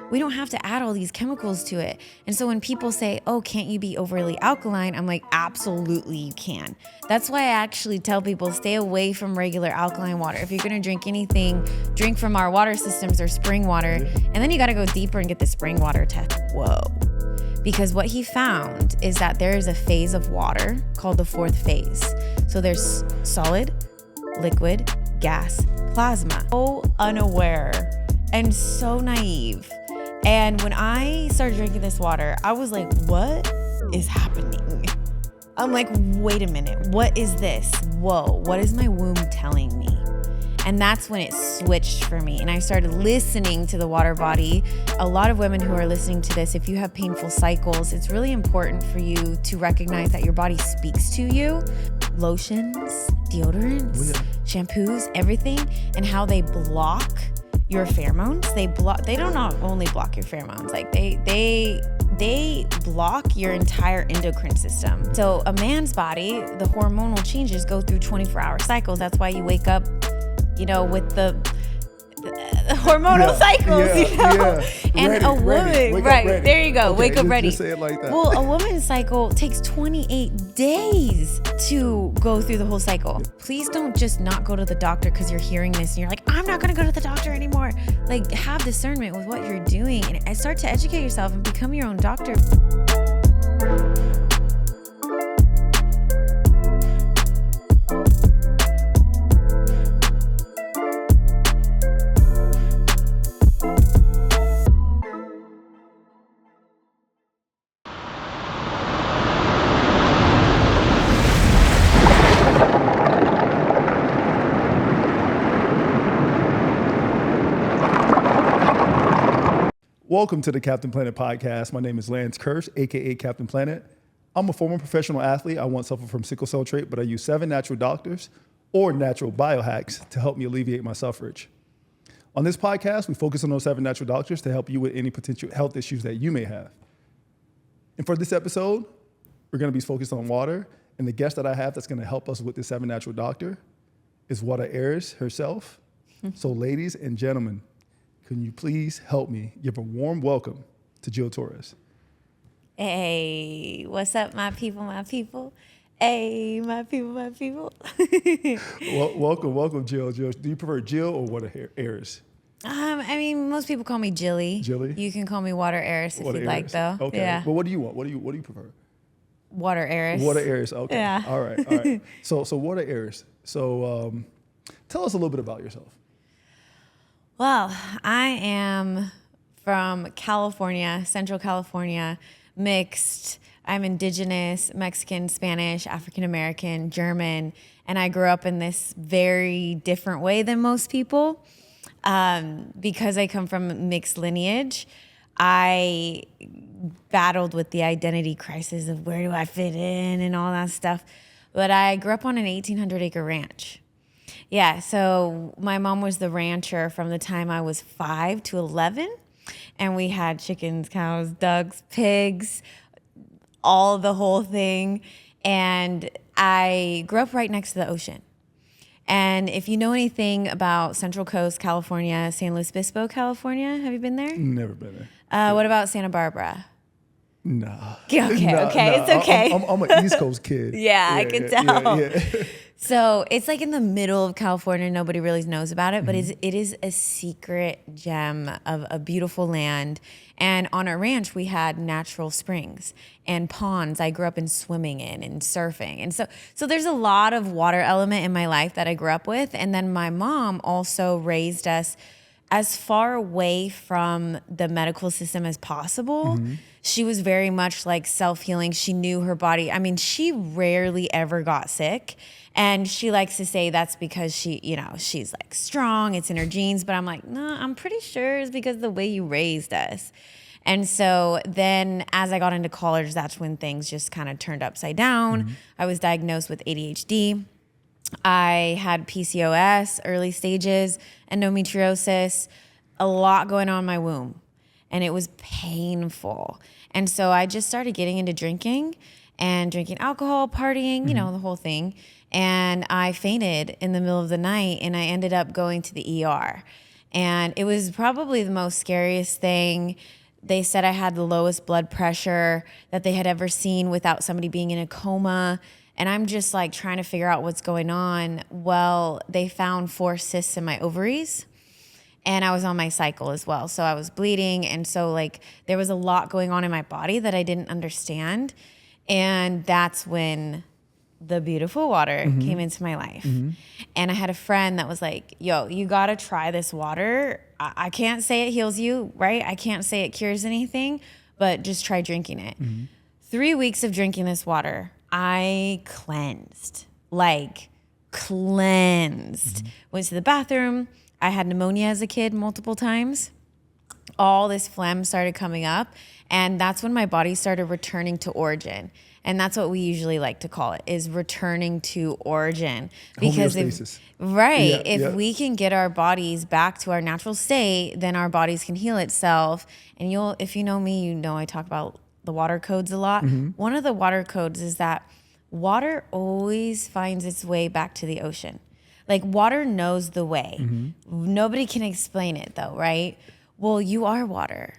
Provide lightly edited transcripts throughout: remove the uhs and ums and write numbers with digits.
We don't have to add all these chemicals to it. And so when people say, oh, can't you be overly alkaline? I'm like, absolutely you can. That's why I actually tell people stay away from regular alkaline water. If you're gonna drink anything, drink from our water systems or spring water. And then you gotta go deeper and get the spring water test. Whoa. Because what he found is that there is a phase of water called the fourth phase. So there's solid, liquid, gas, plasma. So unaware and so naive. And when I started drinking this water, I was like, what is happening? I'm like, wait a minute, what is this? Whoa, what is my womb telling me? And that's when it switched for me. And I started listening to the water body. A lot of women who are listening to this, if you have painful cycles, it's really important for you to recognize that your body speaks to you. Lotions, deodorants, shampoos, everything, and how they block your pheromones. They don't not only block your pheromones, like they block your entire endocrine system. So a man's body, the hormonal changes go through 24-hour cycles. That's why you wake up, with the hormonal cycles, and a woman, there you go, wake up ready. Just say it like that. Well, a woman's cycle takes 28 days to go through the whole cycle. Please don't just not go to the doctor because you're hearing this and you're like, I'm not going to go to the doctor anymore. Like, have discernment with what you're doing and start to educate yourself and become your own doctor. Welcome to the Captain Planet podcast. My name is Lance Kirsch, aka Captain Planet. I'm a former professional athlete. I once suffered from sickle cell trait, but I use 7 natural doctors or natural biohacks to help me alleviate my suffrage. On this podcast, we focus on those 7 natural doctors to help you with any potential health issues that you may have. And for this episode, we're going to be focused on water. And the guest that I have that's going to help us with this 7 natural doctor is Waterheirss herself. So ladies and gentlemen, can you please help me give a warm welcome to Jill Torres? Hey, what's up, my people, my people? Hey, my people, my people. Welcome, Jill. Do you prefer Jill or Waterheirss? Most people call me Jilly. Jilly? You can call me Waterheirss if you'd like, though. Okay. Yeah. Well, what do you want? What do you prefer? Waterheirss. Waterheirss. Okay. Yeah. All right. So Waterheirss. So tell us a little bit about yourself. Well, I am from California, Central California, mixed. I'm indigenous, Mexican, Spanish, African-American, German, and I grew up in this very different way than most people. Because I come from mixed lineage, I battled with the identity crisis of where do I fit in and all that stuff. But I grew up on an 1,800-acre ranch. Yeah, so my mom was the rancher from the time I was 5 to 11, and we had chickens, cows, ducks, pigs, the whole thing, and I grew up right next to the ocean. And if you know anything about Central Coast, California, San Luis Obispo, California, have you been there? Never been there. What about Santa Barbara? Nah. Okay, it's okay. I'm an East Coast kid. Yeah, I can tell. Yeah. So it's like in the middle of California. Nobody really knows about it, but it is a secret gem of a beautiful land. And on our ranch, we had natural springs and ponds I grew up in swimming in and surfing. And so there's a lot of water element in my life that I grew up with. And then my mom also raised us as far away from the medical system as possible. She was very much like self-healing. She knew her body. I mean, she rarely ever got sick. And she likes to say that's because she's like strong, it's in her genes. But I'm like, no, I'm pretty sure it's because of the way you raised us. And so then as I got into college, that's when things just kind of turned upside down. I was diagnosed with ADHD. I had PCOS, early stages, endometriosis, a lot going on in my womb. And it was painful. And so I just started getting into drinking alcohol, partying, the whole thing. And I fainted in the middle of the night and I ended up going to the ER. And it was probably the most scariest thing. They said I had the lowest blood pressure that they had ever seen without somebody being in a coma. And I'm just like trying to figure out what's going on. Well, they found 4 cysts in my ovaries. And I was on my cycle as well. So I was bleeding. And so like there was a lot going on in my body that I didn't understand. And that's when the beautiful water came into my life. And I had a friend that was like, yo, you got to try this water. I can't say it heals you, right? I can't say it cures anything, but just try drinking it. 3 weeks of drinking this water, I cleansed, like cleansed. Went to the bathroom. I had pneumonia as a kid multiple times. All this phlegm started coming up. And that's when my body started returning to origin. And that's what we usually like to call it, is returning to origin. Because if we can get our bodies back to our natural state, then our bodies can heal itself. And if you know me, you know I talk about the water codes a lot. One of the water codes is that water always finds its way back to the ocean. Like water knows the way. Nobody can explain it though, right? Well, you are water.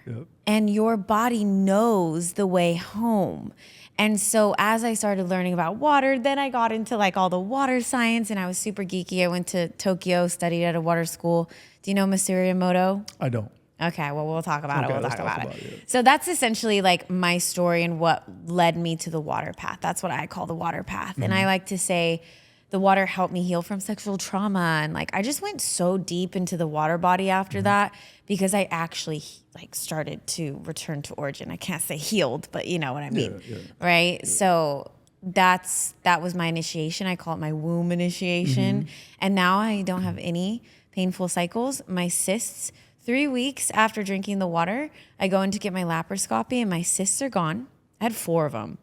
And your body knows the way home. And so as I started learning about water, then I got into like all the water science and I was super geeky. I went to Tokyo, studied at a water school. Do you know Masaru Emoto? I don't. Okay, well, we'll talk about it. We'll talk about it. So that's essentially like my story and what led me to the water path. That's what I call the water path. And I like to say the water helped me heal from sexual trauma. And like, I just went so deep into the water body after that because I actually like started to return to origin. I can't say healed, but you know what I mean, right? Yeah. So that was my initiation. I call it my womb initiation. And now I don't have any painful cycles. My cysts, 3 weeks after drinking the water, I go in to get my laparoscopy and my cysts are gone. I had 4 of them.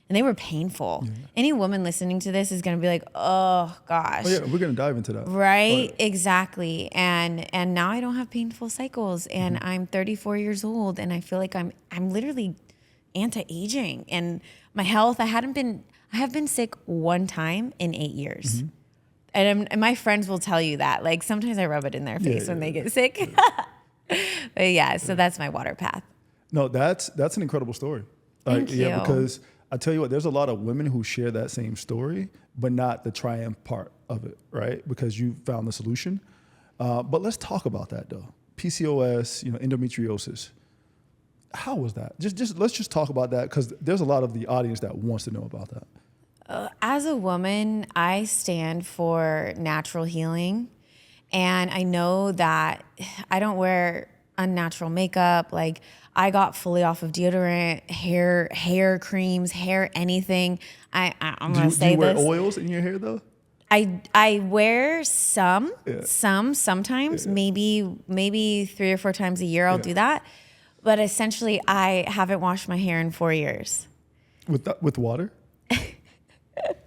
And they were painful. Any woman listening to this is going to be like, oh, gosh. Oh, yeah, we're going to dive into that. Right? Exactly. And now I don't have painful cycles. And I'm 34 years old. And I feel like I'm literally anti-aging. And my health, I have been sick 1 time in 8 years. And my friends will tell you that. Like, sometimes I rub it in their face when they get sick. But so that's my water path. No, that's an incredible story. Thank you. Yeah, because I tell you what, there's a lot of women who share that same story, but not the triumph part of it, right? Because you found the solution. But let's talk about that though. PCOS, endometriosis. How was that? Let's just talk about that because there's a lot of the audience that wants to know about that. As a woman, I stand for natural healing. And I know that I don't wear unnatural makeup. Like I got fully off of deodorant, hair creams, hair anything. I'm gonna say this. Do you wear oils in your hair though? I wear sometimes, maybe 3 or 4 times a year I'll do that. But essentially I haven't washed my hair in 4 years. With water?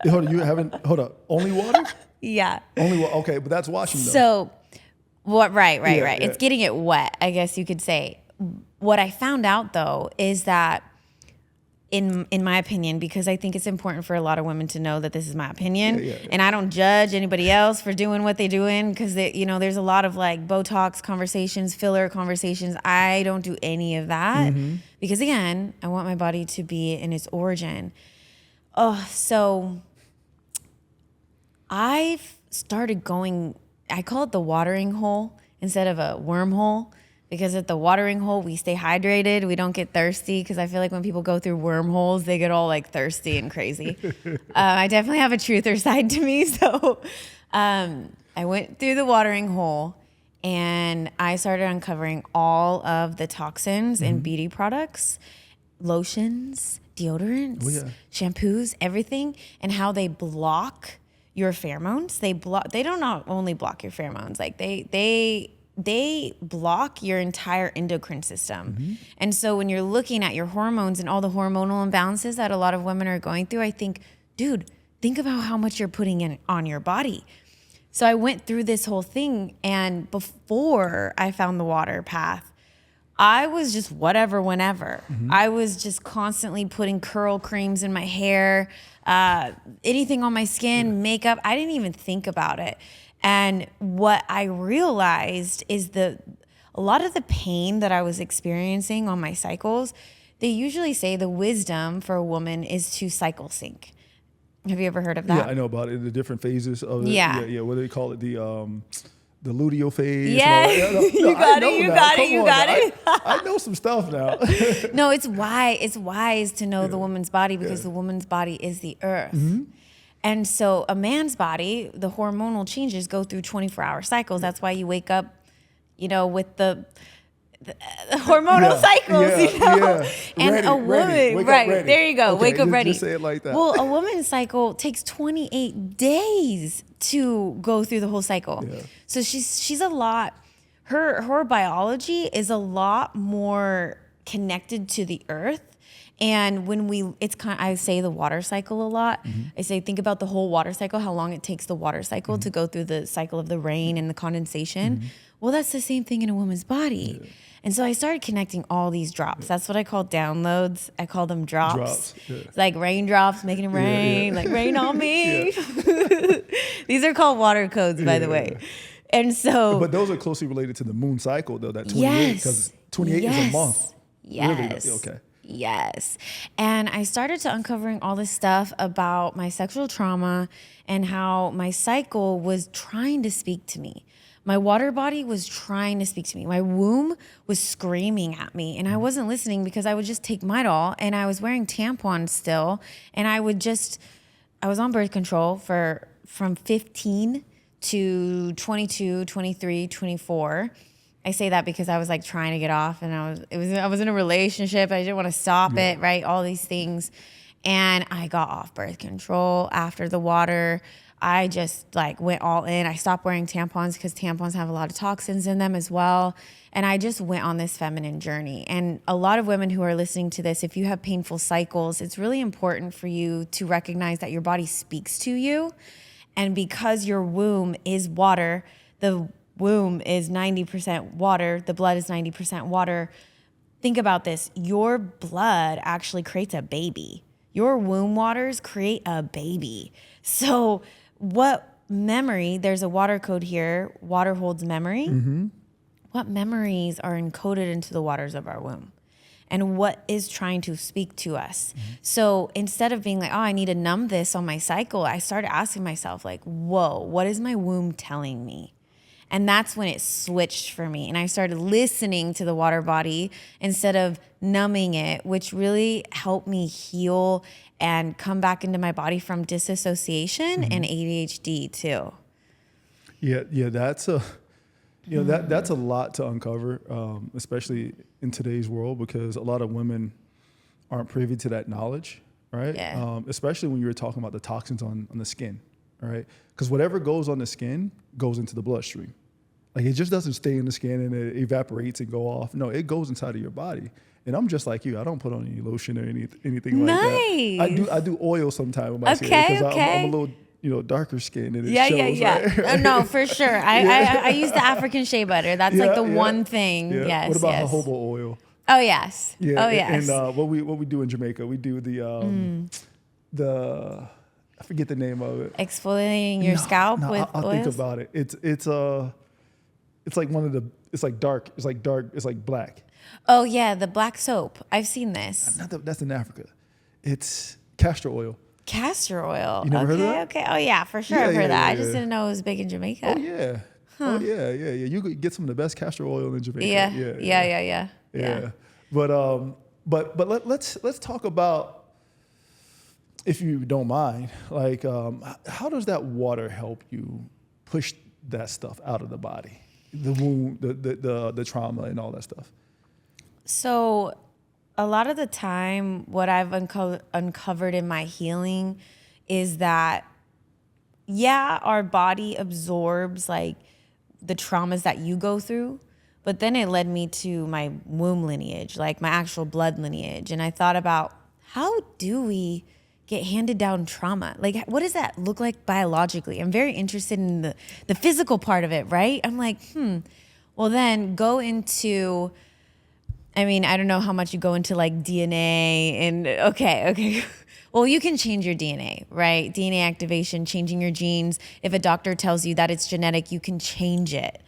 Hold up. Only water? Yeah. Only water. Okay, but that's washing though. So what right. It's getting it wet, I guess you could say. What I found out though is that in my opinion, because I think it's important for a lot of women to know that this is my opinion, and I don't judge anybody else for doing what they're doing because there's a lot of like Botox conversations, filler conversations. I don't do any of that because again, I want my body to be in its origin. So I've started going, I call it the watering hole instead of a wormhole. Because at the watering hole, we stay hydrated. We don't get thirsty. Because I feel like when people go through wormholes, they get all like thirsty and crazy. I definitely have a truther side to me. So I went through the watering hole and I started uncovering all of the toxins in beauty products, lotions, deodorants, shampoos, everything, and how they block your pheromones. They don't not only block your pheromones, like they block your entire endocrine system. And so when you're looking at your hormones and all the hormonal imbalances that a lot of women are going through, I think, dude, think about how much you're putting in on your body. So I went through this whole thing, and before I found the water path, I was just whatever, whenever. I was just constantly putting curl creams in my hair, anything on my skin, makeup. I didn't even think about it. And what I realized is a lot of the pain that I was experiencing on my cycles, they usually say the wisdom for a woman is to cycle sync. Have you ever heard of that? Yeah, I know about it. The different phases of it. Yeah. Yeah. What do they call it? The luteal phase. Yeah. You got it. I know some stuff now. No, it's wise to know the woman's body, because the woman's body is the earth. Mm-hmm. And so a man's body, the hormonal changes go through 24-hour cycles. That's why you wake up, with the hormonal cycles, Yeah. And Ready, a woman, ready. Wake up right, ready. there you go, Okay, wake up ready. Just say it like that. Well, a woman's cycle takes 28 days to go through the whole cycle. Yeah. So she's a lot, her biology is a lot more connected to the earth. And I say the water cycle a lot. Mm-hmm. I say, think about the whole water cycle, how long it takes the water cycle to go through the cycle of the rain and the condensation. Mm-hmm. Well, that's the same thing in a woman's body. Yeah. And so I started connecting all these drops. That's what I call downloads. I call them drops. It's like raindrops making it rain, like rain on me. These are called water codes, by the way. And so, but those are closely related to the moon cycle, though. That 28, because 28 is a month. Yes. Really? Okay. Yes. And I started to uncovering all this stuff about my sexual trauma and how my cycle was trying to speak to me. My water body was trying to speak to me. My womb was screaming at me, and I wasn't listening because I would just take Midol, and I was wearing tampons still, and I was on birth control from 15 to 22, 23, 24. I say that because I was like trying to get off, and I was in a relationship. I didn't want to stop it, right? All these things. And I got off birth control after the water. I just like went all in. I stopped wearing tampons because tampons have a lot of toxins in them as well. And I just went on this feminine journey. And a lot of women who are listening to this, if you have painful cycles, it's really important for you to recognize that your body speaks to you. And because your womb is water, the womb is 90% water, the blood is 90% water. Think about this. Your blood actually creates a baby. Your womb waters create a baby. So what memory, there's a water code here, water holds memory. Mm-hmm. What memories are encoded into the waters of our womb? And what is trying to speak to us? Mm-hmm. So instead of being like, oh, I need to numb this on my cycle, I started asking myself like, whoa, what is my womb telling me? And that's when it switched for me. And I started listening to the water body instead of numbing it, which really helped me heal and come back into my body from disassociation and ADHD too. Yeah, that's that's a lot to uncover, especially in today's world, because a lot of women aren't privy to that knowledge, right? Yeah. Especially when you were talking about the toxins on the skin, right? Because whatever goes on the skin goes into the bloodstream. Like, it just doesn't stay in the skin and it evaporates and go off. No, it goes inside of your body. And I'm just like you. I don't put on any lotion or anything like that. I do oil sometimes with my skin because I'm a little darker skin, and it shows. Right? No, for sure. I use the African shea butter. That's like the one thing. Yeah. Yes. What about jojoba oil? Oh yes. Yeah. Oh yes. And what we do in Jamaica, we do the I forget the name of it. Exfoliating your scalp with I'll oils? think about it. It's like one of the. It's like dark. It's like dark. It's like black. Oh yeah, the black soap. I've seen this. That's in Africa. It's castor oil. Castor oil. You never heard of that? Okay. Oh yeah, for sure. I've heard that. I just didn't know it was big in Jamaica. Oh yeah. Huh. Oh yeah. You could get some of the best castor oil in Jamaica. Yeah. But let's talk about, if you don't mind, like how does that water help you push that stuff out of the body, the wound, the trauma, and all that stuff? So a lot of the time, what I've uncovered in my healing is that, our body absorbs like the traumas that you go through, but then it led me to my womb lineage, like my actual blood lineage. And I thought about, how do we get handed down trauma? Like, what does that look like biologically? I'm very interested in the physical part of it, right? I'm like, well then go into, I don't know how much you go into like DNA and okay. Well, you can change your DNA, right? DNA activation, changing your genes. If a doctor tells you that it's genetic, you can change it.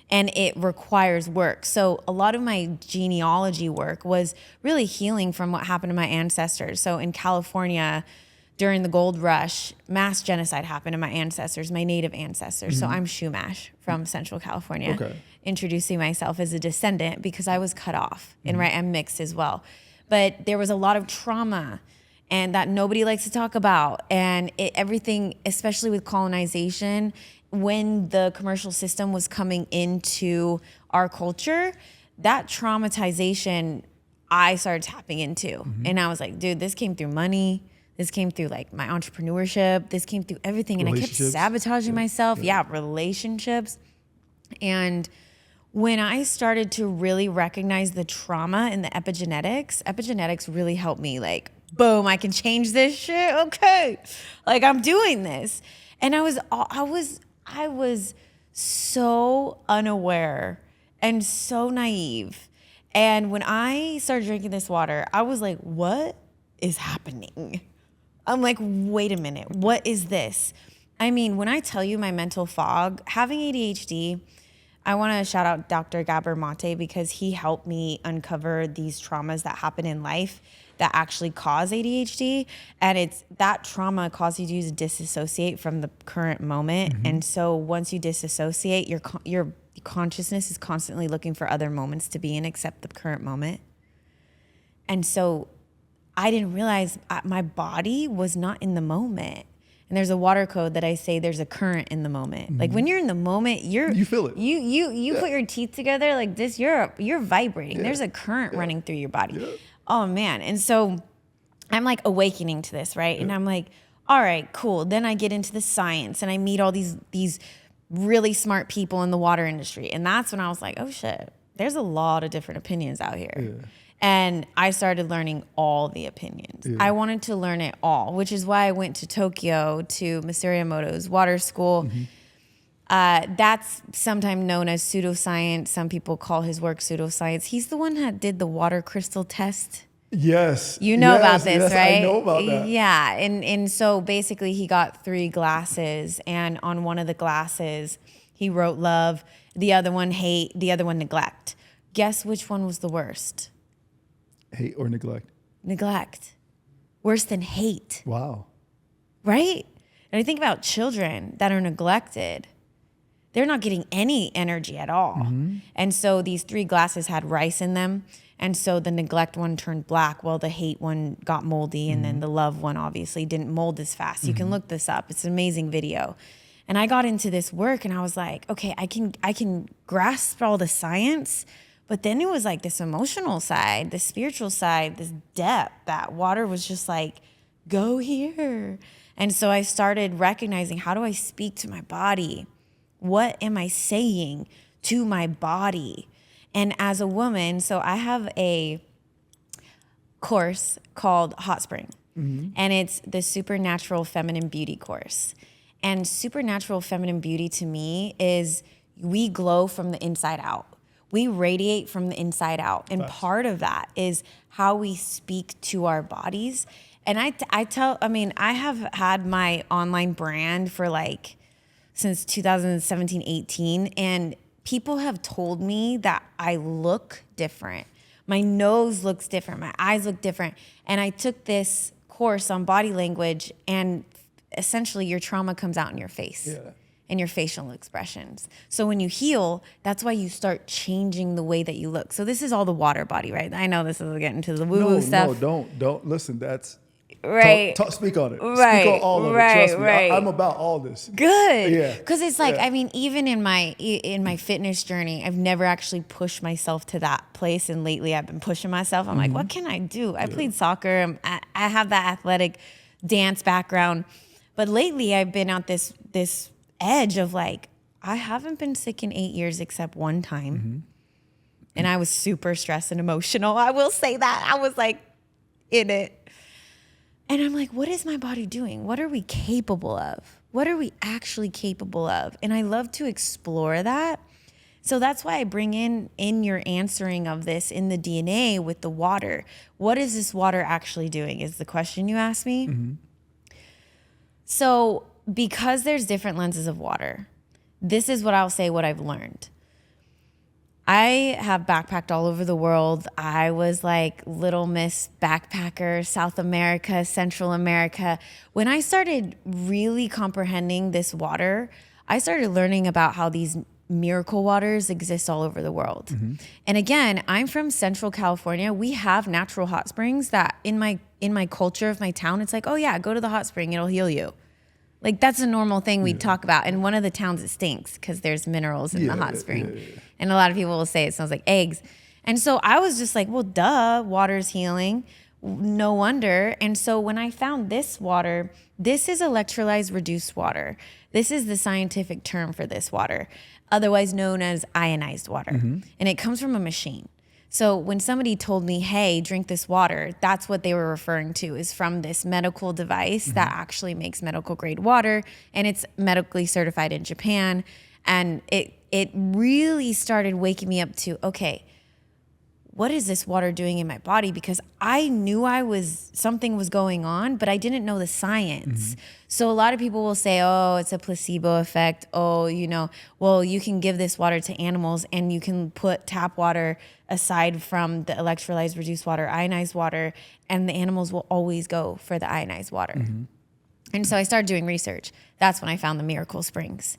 And it requires work. So a lot of my genealogy work was really healing from what happened to my ancestors. So in California, during the gold rush, mass genocide happened to my ancestors, my native ancestors. So I'm Shumash from Central California, introducing myself as a descendant because I was cut off. And right, I'm mixed as well. But there was a lot of trauma and that nobody likes to talk about. And everything, especially with colonization, when the commercial system was coming into our culture, that traumatization I started tapping into. And I was like, dude, this came through money. This came through like my entrepreneurship. This came through everything. And I kept sabotaging myself. Relationships. And when I started to really recognize the trauma in the epigenetics really helped me like, boom, I can change this shit. Okay. Like I'm doing this. And I was so unaware and so naive. And when I started drinking this water, I was like, what is happening? I'm like, wait a minute, what is this? I mean, when I tell you my mental fog, having ADHD, I want to shout out Dr. Gabor Mate because he helped me uncover these traumas that happen in life that actually cause ADHD. And it's that trauma causes you to disassociate from the current moment. And so once you disassociate, your consciousness is constantly looking for other moments to be in except the current moment. And so I didn't realize my body was not in the moment. And there's a water code that I say there's a current in the moment. Like when you're in the moment, you feel it. You put your teeth together like this, you're vibrating. There's a current running through your body. Oh man. And so I'm like awakening to this, right? And I'm like, all right, cool. Then I get into the science and I meet all these really smart people in the water industry. And that's when I was like, oh shit, there's a lot of different opinions out here. And I started learning all the opinions. I wanted to learn it all, which is why I went to Tokyo to Masaru Emoto's water school. That's sometimes known as pseudoscience. Some people call his work pseudoscience. He's the one that did the water crystal test. Yes. You know about this, right? I know about that. Yeah. And so basically he got 3 glasses, and on one of the glasses he wrote love, the other one hate, the other one neglect. Guess which one was the worst? Hate or neglect? Neglect. Worse than hate. Wow. Right? And I think about children that are neglected. They're not getting any energy at all. And so these 3 glasses had rice in them. And so the neglect one turned black while the hate one got moldy. And then the love one obviously didn't mold as fast. You can look this up. It's an amazing video. And I got into this work and I was like, okay, I can grasp all the science. But then it was like this emotional side, the spiritual side, this depth that water was just like, go here. And so I started recognizing, how do I speak to my body? What am I saying to my body? And as a woman, so I have a course called Hot Spring, and it's the Supernatural Feminine Beauty course. And supernatural feminine beauty to me is we glow from the inside out. We radiate from the inside out. And part of that is how we speak to our bodies. And I have had my online brand for since 2017, 18. And people have told me that I look different. My nose looks different. My eyes look different. And I took this course on body language, and essentially your trauma comes out in your face. And your facial expressions. So when you heal, that's why you start changing the way that you look. So this is all the water body, right? I know this is getting to the woo-woo stuff. No, don't. Listen, that's... Right. Speak on it. Right. Speak on all of it. Trust me. I'm about all this. Good. Yeah. Because it's like, I mean, even in my fitness journey, I've never actually pushed myself to that place. And lately I've been pushing myself. I'm like, what can I do? I played soccer. I have that athletic dance background. But lately I've been at this edge of like, I haven't been sick in 8 years except one time. And I was super stressed and emotional. I will say that. I was like in it. And I'm like, what is my body doing? What are we capable of? What are we actually capable of? And I love to explore that. So that's why I bring in your answering of this in the DNA with the water. What is this water actually doing is the question you asked me. Mm-hmm. So because there's different lenses of water, this is what I'll say what I've learned. I have backpacked all over the world. I was like Little Miss Backpacker, South America, Central America. When I started really comprehending this water, I started learning about how these miracle waters exist all over the world. Mm-hmm. And again, I'm from Central California. We have natural hot springs that in my culture of my town, it's like, oh yeah, go to the hot spring, it'll heal you. Like that's a normal thing we talk about. And one of the towns it stinks because there's minerals in the hot spring. Yeah. And a lot of people will say it smells like eggs. And so I was just like, well, duh, water's healing. No wonder. And so when I found this water, this is electrolyzed reduced water. This is the scientific term for this water, otherwise known as ionized water. Mm-hmm. And it comes from a machine. So when somebody told me, hey, drink this water, that's what they were referring to is from this medical device that actually makes medical grade water. And it's medically certified in Japan. And it really started waking me up to, okay, what is this water doing in my body? Because I knew something was going on, but I didn't know the science. Mm-hmm. So a lot of people will say, oh, it's a placebo effect. Oh, well, you can give this water to animals and you can put tap water aside from the electrolyzed reduced water, ionized water, and the animals will always go for the ionized water. Mm-hmm. And so I started doing research. That's when I found the Miracle Springs.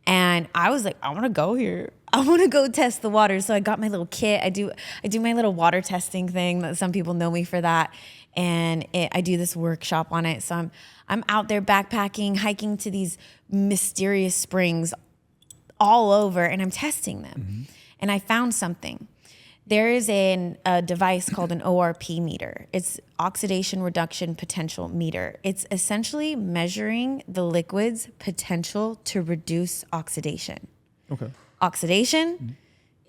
And I was like, I want to go here. I want to go test the water. So I got my little kit. I do my little water testing thing. That some people know me for that. And I do this workshop on it. So I'm out there backpacking, hiking to these mysterious springs all over, and I'm testing them. Mm-hmm. And I found something. There is a device called an ORP meter. It's oxidation reduction potential meter. It's essentially measuring the liquid's potential to reduce oxidation. Okay. Oxidation,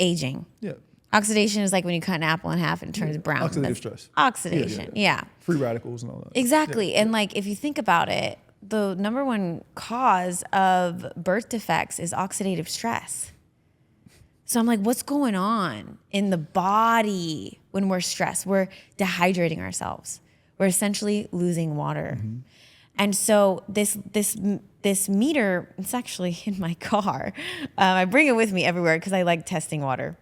aging. Yeah. Oxidation is like when you cut an apple in half and it turns brown. Oxidative stress. Oxidation, yeah. Free radicals and all that. Exactly. Yeah. And like if you think about it, the number one cause of birth defects is oxidative stress. So I'm like, what's going on in the body when we're stressed? We're dehydrating ourselves. We're essentially losing water. Mm-hmm. And so this meter, it's actually in my car. I bring it with me everywhere because I like testing water.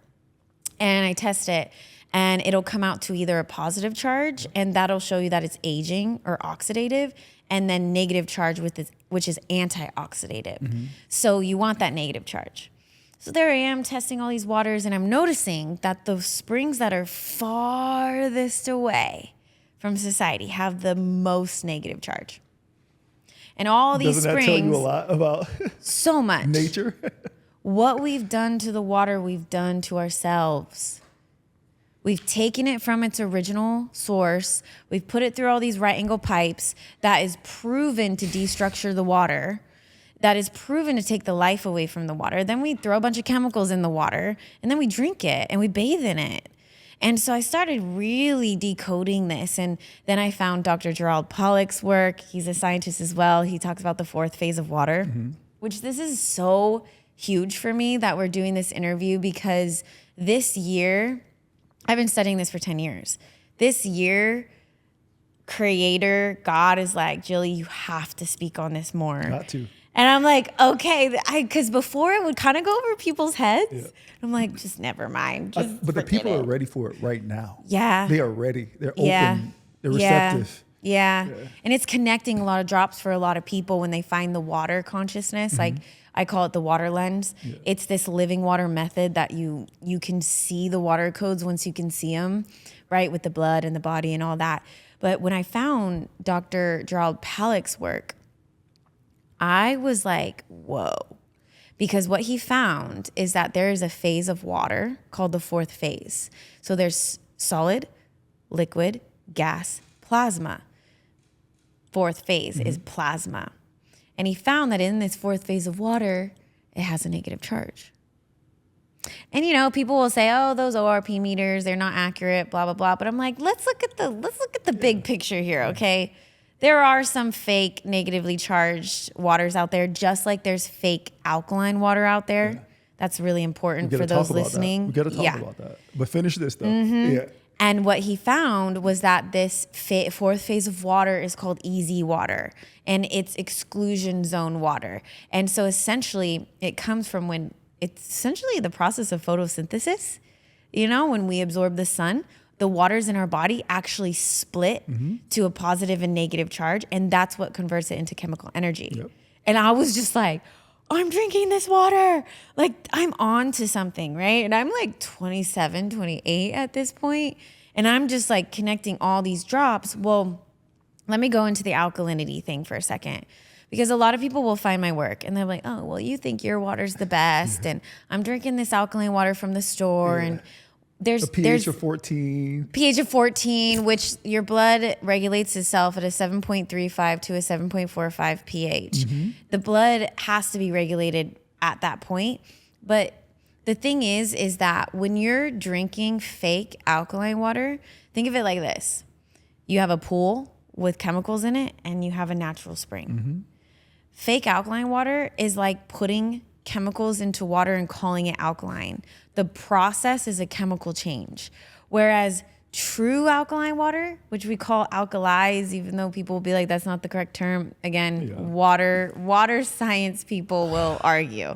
And I test it and it'll come out to either a positive charge and that'll show you that it's aging or oxidative, and then negative charge which is antioxidative. Mm-hmm. So you want that negative charge. So there I am testing all these waters, and I'm noticing that the springs that are farthest away from society have the most negative charge. And all these springs... Doesn't that tell you a lot about so much nature? What we've done to the water, we've done to ourselves. We've taken it from its original source. We've put it through all these right angle pipes that is proven to destructure the water, that is proven to take the life away from the water. Then we throw a bunch of chemicals in the water, and then we drink it, and we bathe in it. And so I started really decoding this. And then I found Dr. Gerald Pollack's work. He's a scientist as well. He talks about the fourth phase of water, which this is so huge for me that we're doing this interview, because this year, I've been studying this for 10 years. This year, Creator, God is like, Jilly, you have to speak on this more. Got to. And I'm like, okay, because before it would kind of go over people's heads. Yeah. I'm like, just never mind. But the people are ready for it right now. Yeah. They are ready. They're open. They're receptive. Yeah. And it's connecting a lot of drops for a lot of people when they find the water consciousness. Mm-hmm. Like I call it the water lens. Yeah. It's this living water method that you can see the water codes once you can see them, right? With the blood and the body and all that. But when I found Dr. Gerald Pollack's work, I was like, whoa. Because what he found is that there is a phase of water called the fourth phase. So there's solid, liquid, gas, plasma. Fourth phase is plasma. And he found that in this fourth phase of water, it has a negative charge. And people will say, "Oh, those ORP meters, they're not accurate, blah blah blah." But I'm like, let's look at the big picture here, okay? There are some fake negatively charged waters out there, just like there's fake alkaline water out there. Yeah. That's really important We for got to talk those about listening. that. We got to talk Yeah. about that. But finish this though. Yeah. And what he found was that this fourth phase of water is called easy water, and it's exclusion zone water. And so essentially it comes from when it's essentially the process of photosynthesis. You know, when we absorb the sun, the waters in our body actually split to a positive and negative charge, and that's what converts it into chemical energy. Yep. And I was just like, I'm drinking this water. Like, I'm on to something, right? And I'm like 27, 28 at this point, and I'm just like connecting all these drops. Well, let me go into the alkalinity thing for a second, because a lot of people will find my work and they're like, oh, well, you think your water's the best, and I'm drinking this alkaline water from the store, and there's A pH of 14. pH of 14, which your blood regulates itself at a 7.35 to a 7.45 pH. The blood has to be regulated at that point. But the thing is that when you're drinking fake alkaline water, think of it like this. You have a pool with chemicals in it, and you have a natural spring. Fake alkaline water is like putting chemicals into water and calling it alkaline. The process is a chemical change. Whereas true alkaline water, which we call alkalized, even though people will be like, that's not the correct term. Again, water science people will argue.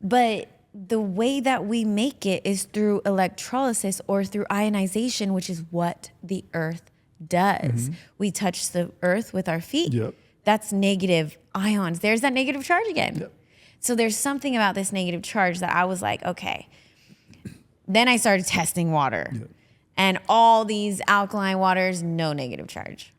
But the way that we make it is through electrolysis or through ionization, which is what the earth does. We touch the earth with our feet. Yep. That's negative ions. There's that negative charge again. Yep. So there's something about this negative charge that I was like, okay. Then I started testing water. Yep. And all these alkaline waters, no negative charge.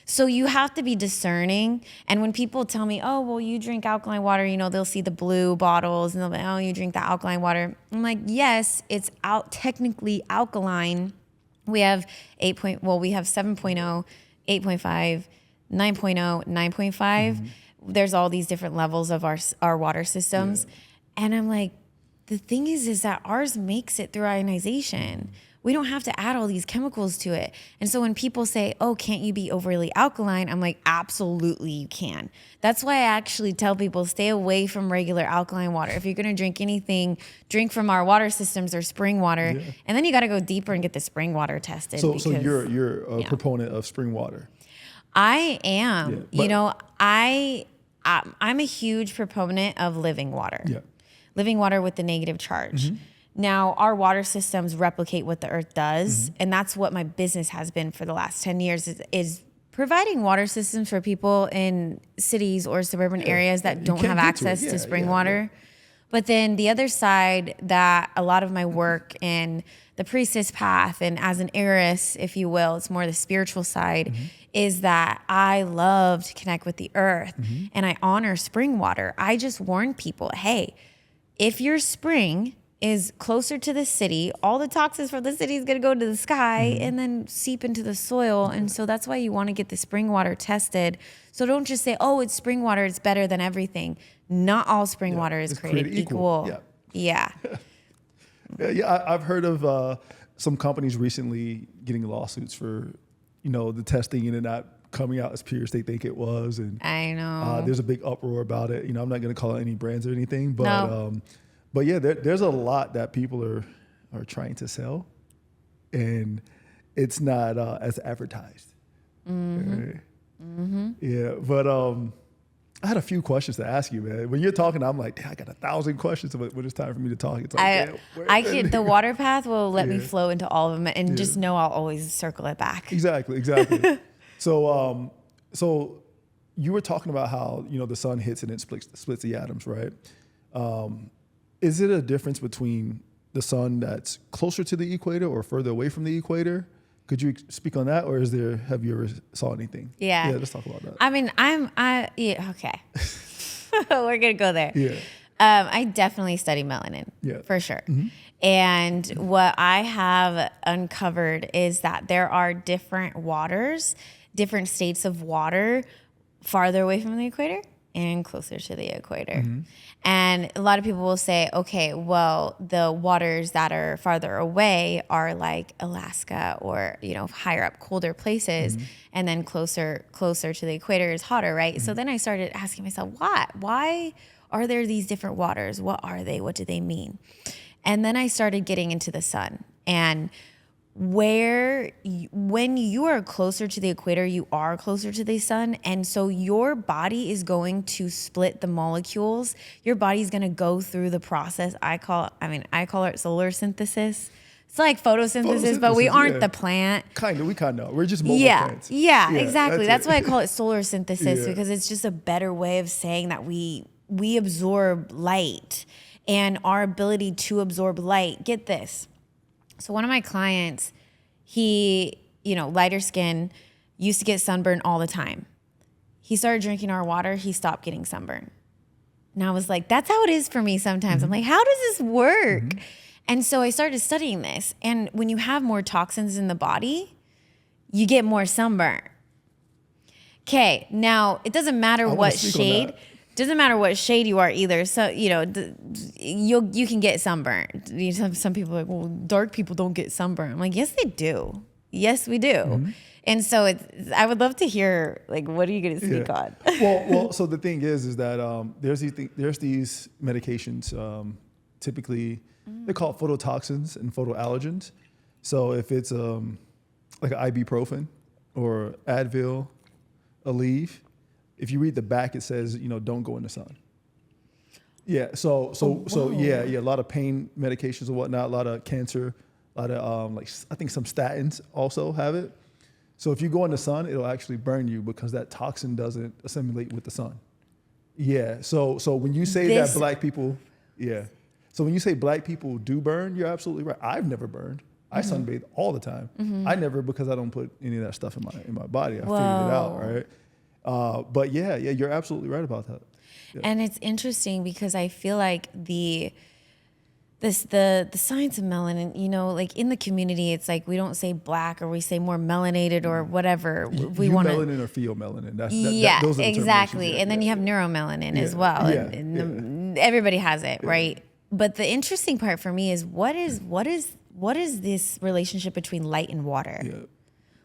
So you have to be discerning. And when people tell me, oh, well, you drink alkaline water, you know, they'll see the blue bottles and they'll be, oh, you drink the alkaline water. I'm like, yes, it's technically alkaline. We have we have 7.0, 8.5, 9.0, 9.5. There's all these different levels of our water systems. And I'm like, the thing is that ours makes it through ionization. We don't have to add all these chemicals to it. And so when people say, oh, can't you be overly alkaline? I'm like, absolutely you can. That's why I actually tell people stay away from regular alkaline water. If you're gonna drink anything, drink from our water systems or spring water. And then you gotta go deeper and get the spring water tested. So you're a proponent of spring water. I am. Yeah, you know, I'm a huge proponent of living water. Yeah. Living water with the negative charge. Now, our water systems replicate what the earth does, and that's what my business has been for the last 10 years is providing water systems for people in cities or suburban areas that don't have access to spring water. But then the other side that a lot of my work in the priestess path and as an heiress, if you will, it's more the spiritual side, is that I love to connect with the earth and I honor spring water. I just warn people, hey, if your spring is closer to the city, all the toxins from the city is going to go to the sky and then seep into the soil. And so that's why you want to get the spring water tested. So don't just say, oh, it's spring water, it's better than everything. Not all spring water is created equal. Yeah. I've heard of some companies recently getting lawsuits for, the testing and it not coming out as pure as they think it was. And I know. There's a big uproar about it. I'm not going to call out any brands or anything, but No. But yeah, there's a lot that people are trying to sell, and it's not as advertised. Right? Yeah, but I had a few questions to ask you, man. When you're talking, I'm like, damn, I got 1,000 questions, but when it's time for me to talk, it's like, the water path will let me flow into all of them, and just know I'll always circle it back. Exactly. So you were talking about how the sun hits and it splits the atoms, right? Is it a difference between the sun that's closer to the equator or further away from the equator? Could you speak on that, or have you ever saw anything? Yeah. Yeah, let's talk about that. I mean, okay. We're gonna go there. Yeah. I definitely study melanin. Yeah. For sure. And what I have uncovered is that there are different waters, different states of water farther away from the equator and closer to the equator. And a lot of people will say, okay, well, the waters that are farther away are like Alaska or, higher up, colder places. And then closer to the equator is hotter, right? So then I started asking myself, why are there these different waters? What are they? What do they mean? And then I started getting into the sun, and when you are closer to the equator, you are closer to the sun. And so your body is going to split the molecules. Your body's going to go through the process. I call it solar synthesis. It's like photosynthesis, but we aren't the plant. We kind of. We're just mobile plants. Yeah, exactly. That's why I call it solar synthesis, because it's just a better way of saying that we absorb light, and our ability to absorb light. Get this. So one of my clients, he, lighter skin, used to get sunburn all the time. He started drinking our water. He stopped getting sunburn. And I was like, that's how it is for me sometimes. I'm like, how does this work? And so I started studying this. And when you have more toxins in the body, you get more sunburn. Okay, now it doesn't matter what shade. Doesn't matter what shade you are either. So, you can get sunburned. Some people are like, well, dark people don't get sunburned. I'm like, yes, they do. Yes, we do. And so I would love to hear, like, what are you going to speak on? Well, so the thing is that there's these medications, typically they're called phototoxins and photoallergens. So if it's like an ibuprofen or Advil, Aleve, if you read the back, it says, don't go in the sun. Yeah. So yeah, a lot of pain medications and whatnot, a lot of cancer, a lot of I think some statins also have it. So if you go in the sun, it'll actually burn you because that toxin doesn't assimilate with the sun. Yeah. So when you say that black people, So when you say black people do burn, you're absolutely right. I've never burned. I sunbathe all the time. I never, because I don't put any of that stuff in my body. I figured it out, right? But yeah, you're absolutely right about that. Yeah. And it's interesting because I feel like the science of melanin, like in the community, it's like we don't say black or we say more melanated or whatever. We want melanin or pheomelanin. Those are the exactly. And then you have neuromelanin as well. And everybody has it, right? But the interesting part for me is what is this relationship between light and water? Yeah.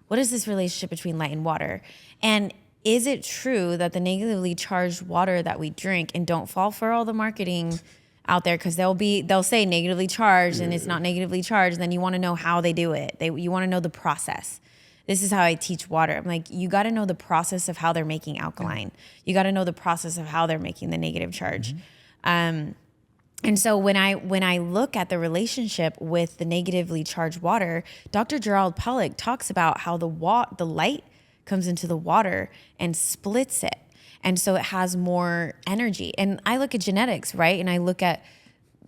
What is this relationship between light and water? And is it true that the negatively charged water that we drink, and don't fall for all the marketing out there, because they'll say negatively charged and it's not negatively charged, and then you want to know how they do it. You want to know the process. This is how I teach water. I'm like, you got to know the process of how they're making alkaline. You got to know the process of how they're making the negative charge. And so when I look at the relationship with the negatively charged water, Dr. Gerald Pollack talks about how the light comes into the water and splits it. And so it has more energy. And I look at genetics, right? And I look at,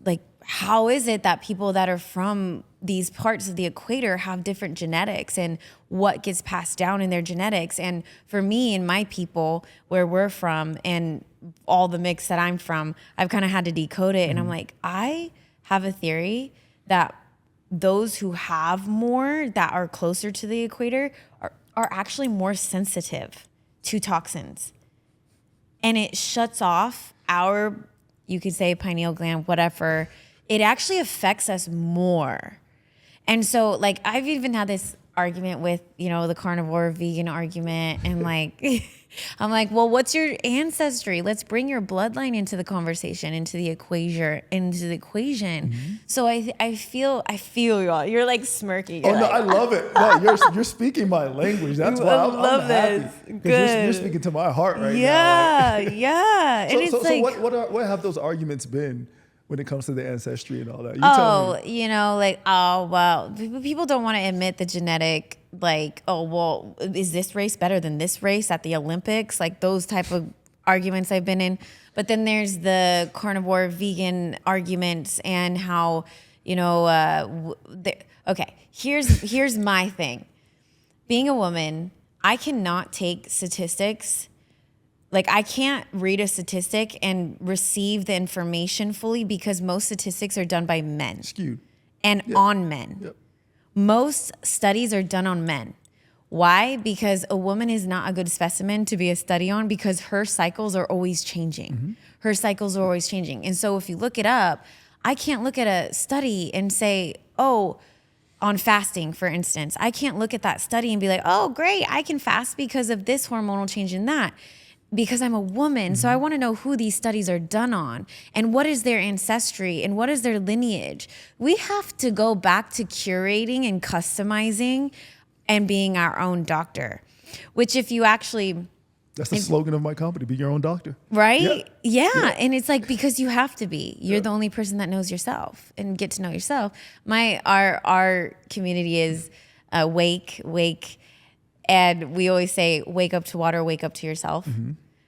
like, how is it that people that are from these parts of the equator have different genetics, and what gets passed down in their genetics? And for me and my people, where we're from, and all the mix that I'm from, I've kind of had to decode it. And I'm like, I have a theory that those who have more, that are closer to the equator, are actually more sensitive to toxins. And it shuts off you could say pineal gland, whatever. It actually affects us more. And so, like, I've even had this argument with, the carnivore vegan argument. And like, I'm like, well, what's your ancestry? Let's bring your bloodline into the conversation, into the equation. So I feel y'all. You're like smirking. You're no, I love it. No, you're speaking my language. That's why I'm this. Happy. Good. You're speaking to my heart right now. Yeah. And so what have those arguments been when it comes to the ancestry and all that? People don't want to admit the genetic, like, is this race better than this race at the Olympics? Like, those type of arguments I've been in. But then there's the carnivore vegan arguments, and how, okay, here's my thing. Being a woman, I cannot take statistics. Like, I can't read a statistic and receive the information fully, because most statistics are done by men. Skewed. And on men. Yep. Most studies are done on men. Why? Because a woman is not a good specimen to be a study on, because her cycles are always changing. Her cycles are always changing. And so if you look it up, I can't look at a study and say, on fasting, for instance, I can't look at that study and be like, oh, great, I can fast because of this hormonal change in that. because I'm a woman. So I want to know who these studies are done on and what is their ancestry and what is their lineage. We have to go back to curating and customizing and being our own doctor, which if you actually... That's the slogan of my company, be your own doctor. Right? Yeah. And it's like, because you have to be. You're the only person that knows yourself and get to know yourself. Our community is wake. And we always say, wake up to water, wake up to yourself.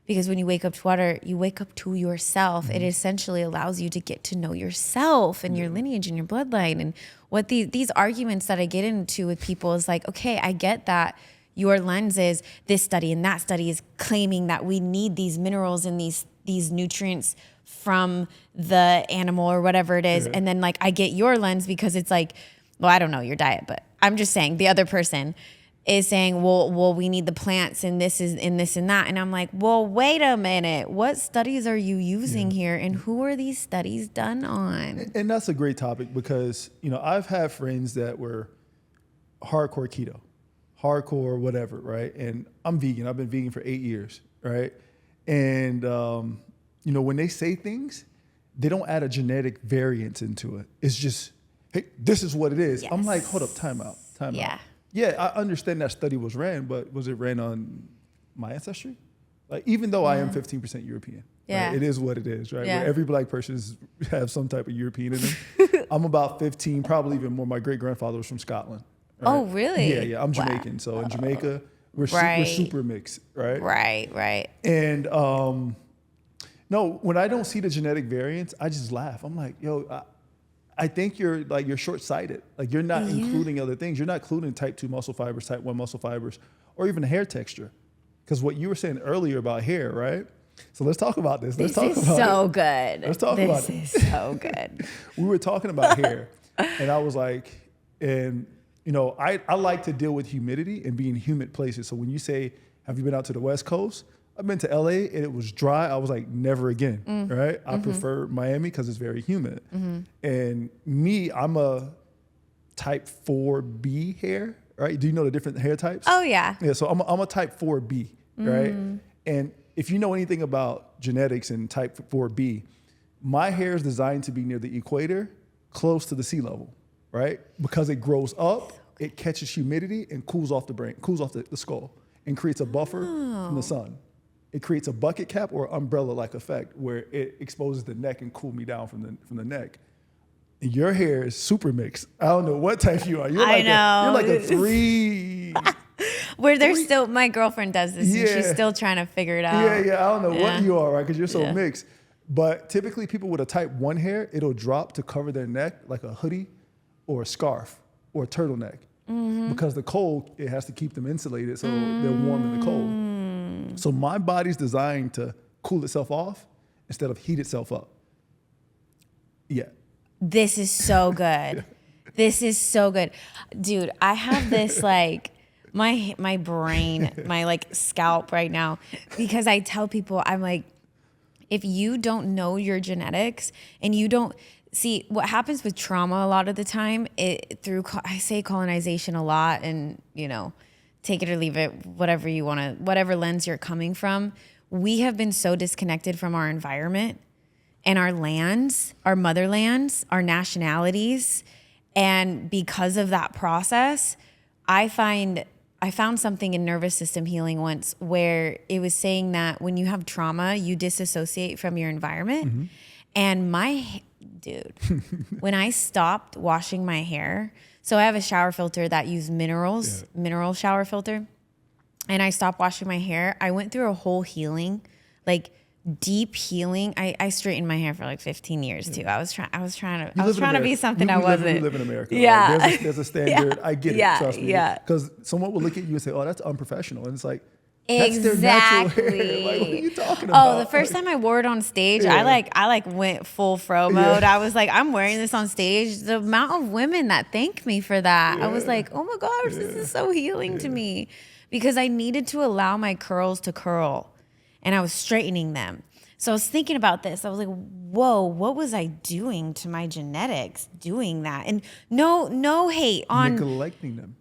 Because when you wake up to water, you wake up to yourself. It essentially allows you to get to know yourself and your lineage and your bloodline. And what these arguments that I get into with people is like, okay, I get that your lens is this study and that study is claiming that we need these minerals and these nutrients from the animal or whatever it is. And then like I get your lens because it's like, well, I don't know your diet, but I'm just saying the other person is saying, well, we need the plants and this is in this and that. And I'm like, well, wait a minute. What studies are you using here? And who are these studies done on? And that's a great topic because, I've had friends that were hardcore keto, hardcore whatever, right? And I'm vegan. I've been vegan for 8 years, right? And, when they say things, they don't add a genetic variance into it. It's just, hey, this is what it is. Yes. I'm like, hold up, time out. Yeah, I understand that study was ran, but was it ran on my ancestry? Like, even though I am 15% European, right? It is what it is, right? Where every black person have some type of European in them. I'm about 15, probably even more. My great grandfather was from Scotland. Right? Oh, really? Yeah. I'm Jamaican, so in Jamaica we're super mixed, right? Right. And no, when I don't see the genetic variants, I just laugh. I'm like, yo. I think you're short-sighted. Like you're not including other things. You're not including type 2 muscle fibers, type 1 muscle fibers, or even hair texture. Because what you were saying earlier about hair, right? So let's talk about this. Let's talk about so good. Let's talk about it. This is so good. We were talking about hair, and I was like, I like to deal with humidity and be in humid places. So when you say, have you been out to the West Coast? I've been to LA and it was dry. I was like, never again, right? I prefer Miami because it's very humid. And me, I'm a type 4B hair, right? Do you know the different hair types? Oh, yeah. Yeah, so I'm a type 4B, right? And if you know anything about genetics and type 4B, my hair is designed to be near the equator, close to the sea level, right? Because it grows up, it catches humidity and cools off the brain, cools off the skull and creates a buffer from the sun. It creates a bucket cap or umbrella-like effect where it exposes the neck and cool me down from the neck. And your hair is super mixed. I don't know what type you are. You're like a 3. Where there's still, my girlfriend does this and she's still trying to figure it out. Yeah. I don't know what you are, right? Because you're so mixed. But typically people with a type 1 hair, it'll drop to cover their neck like a hoodie or a scarf or a turtleneck. Because the cold, it has to keep them insulated so they're warm in the cold. So my body's designed to cool itself off instead of heat itself up. Yeah. This is so good. This is so good. Dude, I have this like my brain, my like scalp right now because I tell people, I'm like, if you don't know your genetics and you don't see what happens with trauma a lot of the time, I say colonization a lot and, take it or leave it, whatever you want to, whatever lens you're coming from. We have been so disconnected from our environment and our lands, our motherlands, our nationalities. And because of that process, I found something in nervous system healing once where it was saying that when you have trauma, you disassociate from your environment. And when I stopped washing my hair, so I have a shower filter that uses mineral shower filter. And I stopped washing my hair. I went through a whole healing, like deep healing. I straightened my hair for like 15 years too. I was trying to be something I wasn't. You live in America. Yeah. Right? There's a standard. I get it. Trust me. Yeah. Because someone will look at you and say, "Oh, that's unprofessional," and it's like, that's their natural hair. Like, what are you talking about? Oh, the first time I wore it on stage, I went full fro mode. I was like, I'm wearing this on stage. The amount of women that thank me for that. I was like, oh my gosh, this is so healing to me. Because I needed to allow my curls to curl. And I was straightening them. So I was thinking about this. I was like, whoa, what was I doing to my genetics doing that? And no hate on neglecting them.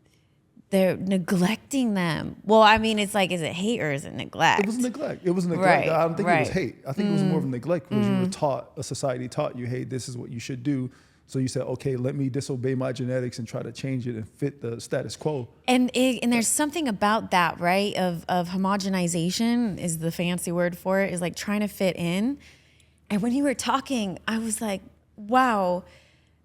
they're neglecting them. Well, I mean, it's like, is it hate or is it neglect? It was neglect. It was neglect. Right, I don't think it was right. hate. I think it was more of a neglect because you were taught, a society taught you, hey, this is what you should do. So you said, okay, let me disobey my genetics and try to change it and fit the status quo. And there's something about that, right? Of homogenization is the fancy word for it, is like trying to fit in. And when you were talking, I was like, wow.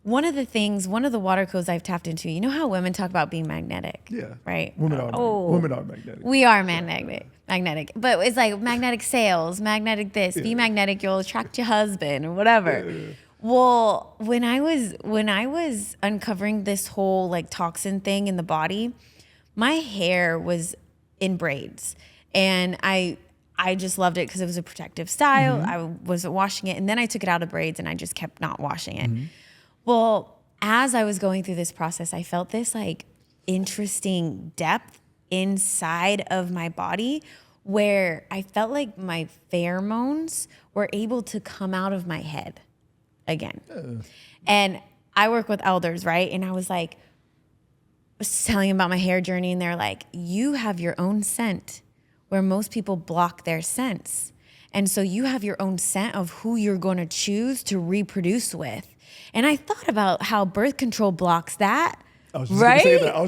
One of the water codes I've tapped into, you know how women talk about being magnetic? Yeah. Right? Women are magnetic. We are magnetic. But it's like magnetic sales, magnetic this. Be magnetic, you'll attract your husband or whatever. Yeah. Well, when I was uncovering this whole like toxin thing in the body, my hair was in braids, and I just loved it because it was a protective style. I wasn't washing it, and then I took it out of braids, and I just kept not washing it. Well, as I was going through this process, I felt this like interesting depth inside of my body where I felt like my pheromones were able to come out of my head again. And I work with elders, right? And I was telling them about my hair journey, and they're like, you have your own scent where most people block their scents. And so you have your own scent of who you're going to choose to reproduce with. And I thought about how birth control blocks that. I was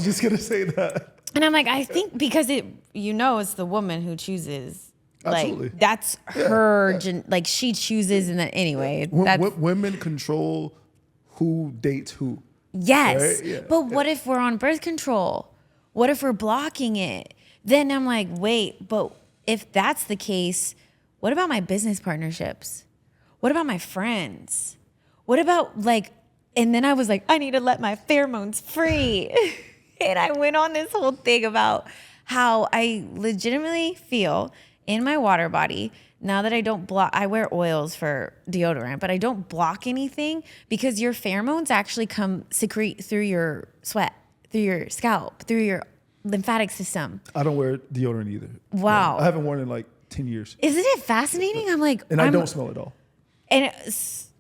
just going to say that. And I'm like, I think because it's the woman who chooses. Absolutely. Like that's her, like she chooses, and then anyway. Women control who dates who. Yes. Right? Yeah. But what if we're on birth control? What if we're blocking it? Then I'm like, wait, but if that's the case, what about my business partnerships? What about my friends? What about and then I was like, I need to let my pheromones free. And I went on this whole thing about how I legitimately feel in my water body, now that I don't block, I wear oils for deodorant, but I don't block anything because your pheromones actually secrete through your sweat, through your scalp, through your lymphatic system. I don't wear deodorant either. Wow. I haven't worn it in like 10 years. Isn't it fascinating? I'm like, and I don't smell it all. And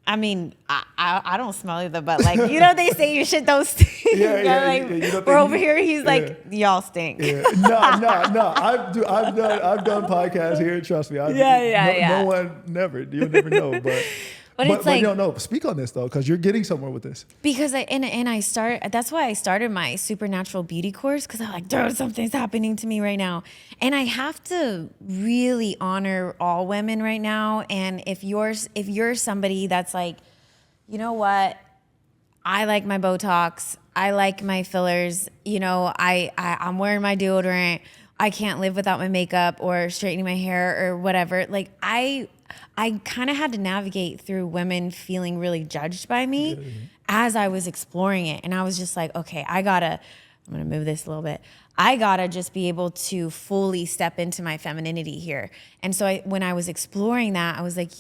I mean, I don't smell either, but they say you shit don't stink. We're over here. He's like, y'all stink. Yeah. No. I've done podcasts here. Trust me. No one never. You'll never know. But it's no. Speak on this though, because you're getting somewhere with this. Because that's why I started my supernatural beauty course, because I'm like, dude, something's happening to me right now, and I have to really honor all women right now. And if you're somebody that's like, you know what, I like my Botox, I like my fillers, I'm wearing my deodorant, I can't live without my makeup or straightening my hair or whatever. Like I kind of had to navigate through women feeling really judged by me as I was exploring it. And I was just like, okay, I'm going to move this a little bit. I got to just be able to fully step into my femininity here. And so when I was exploring that, I was like,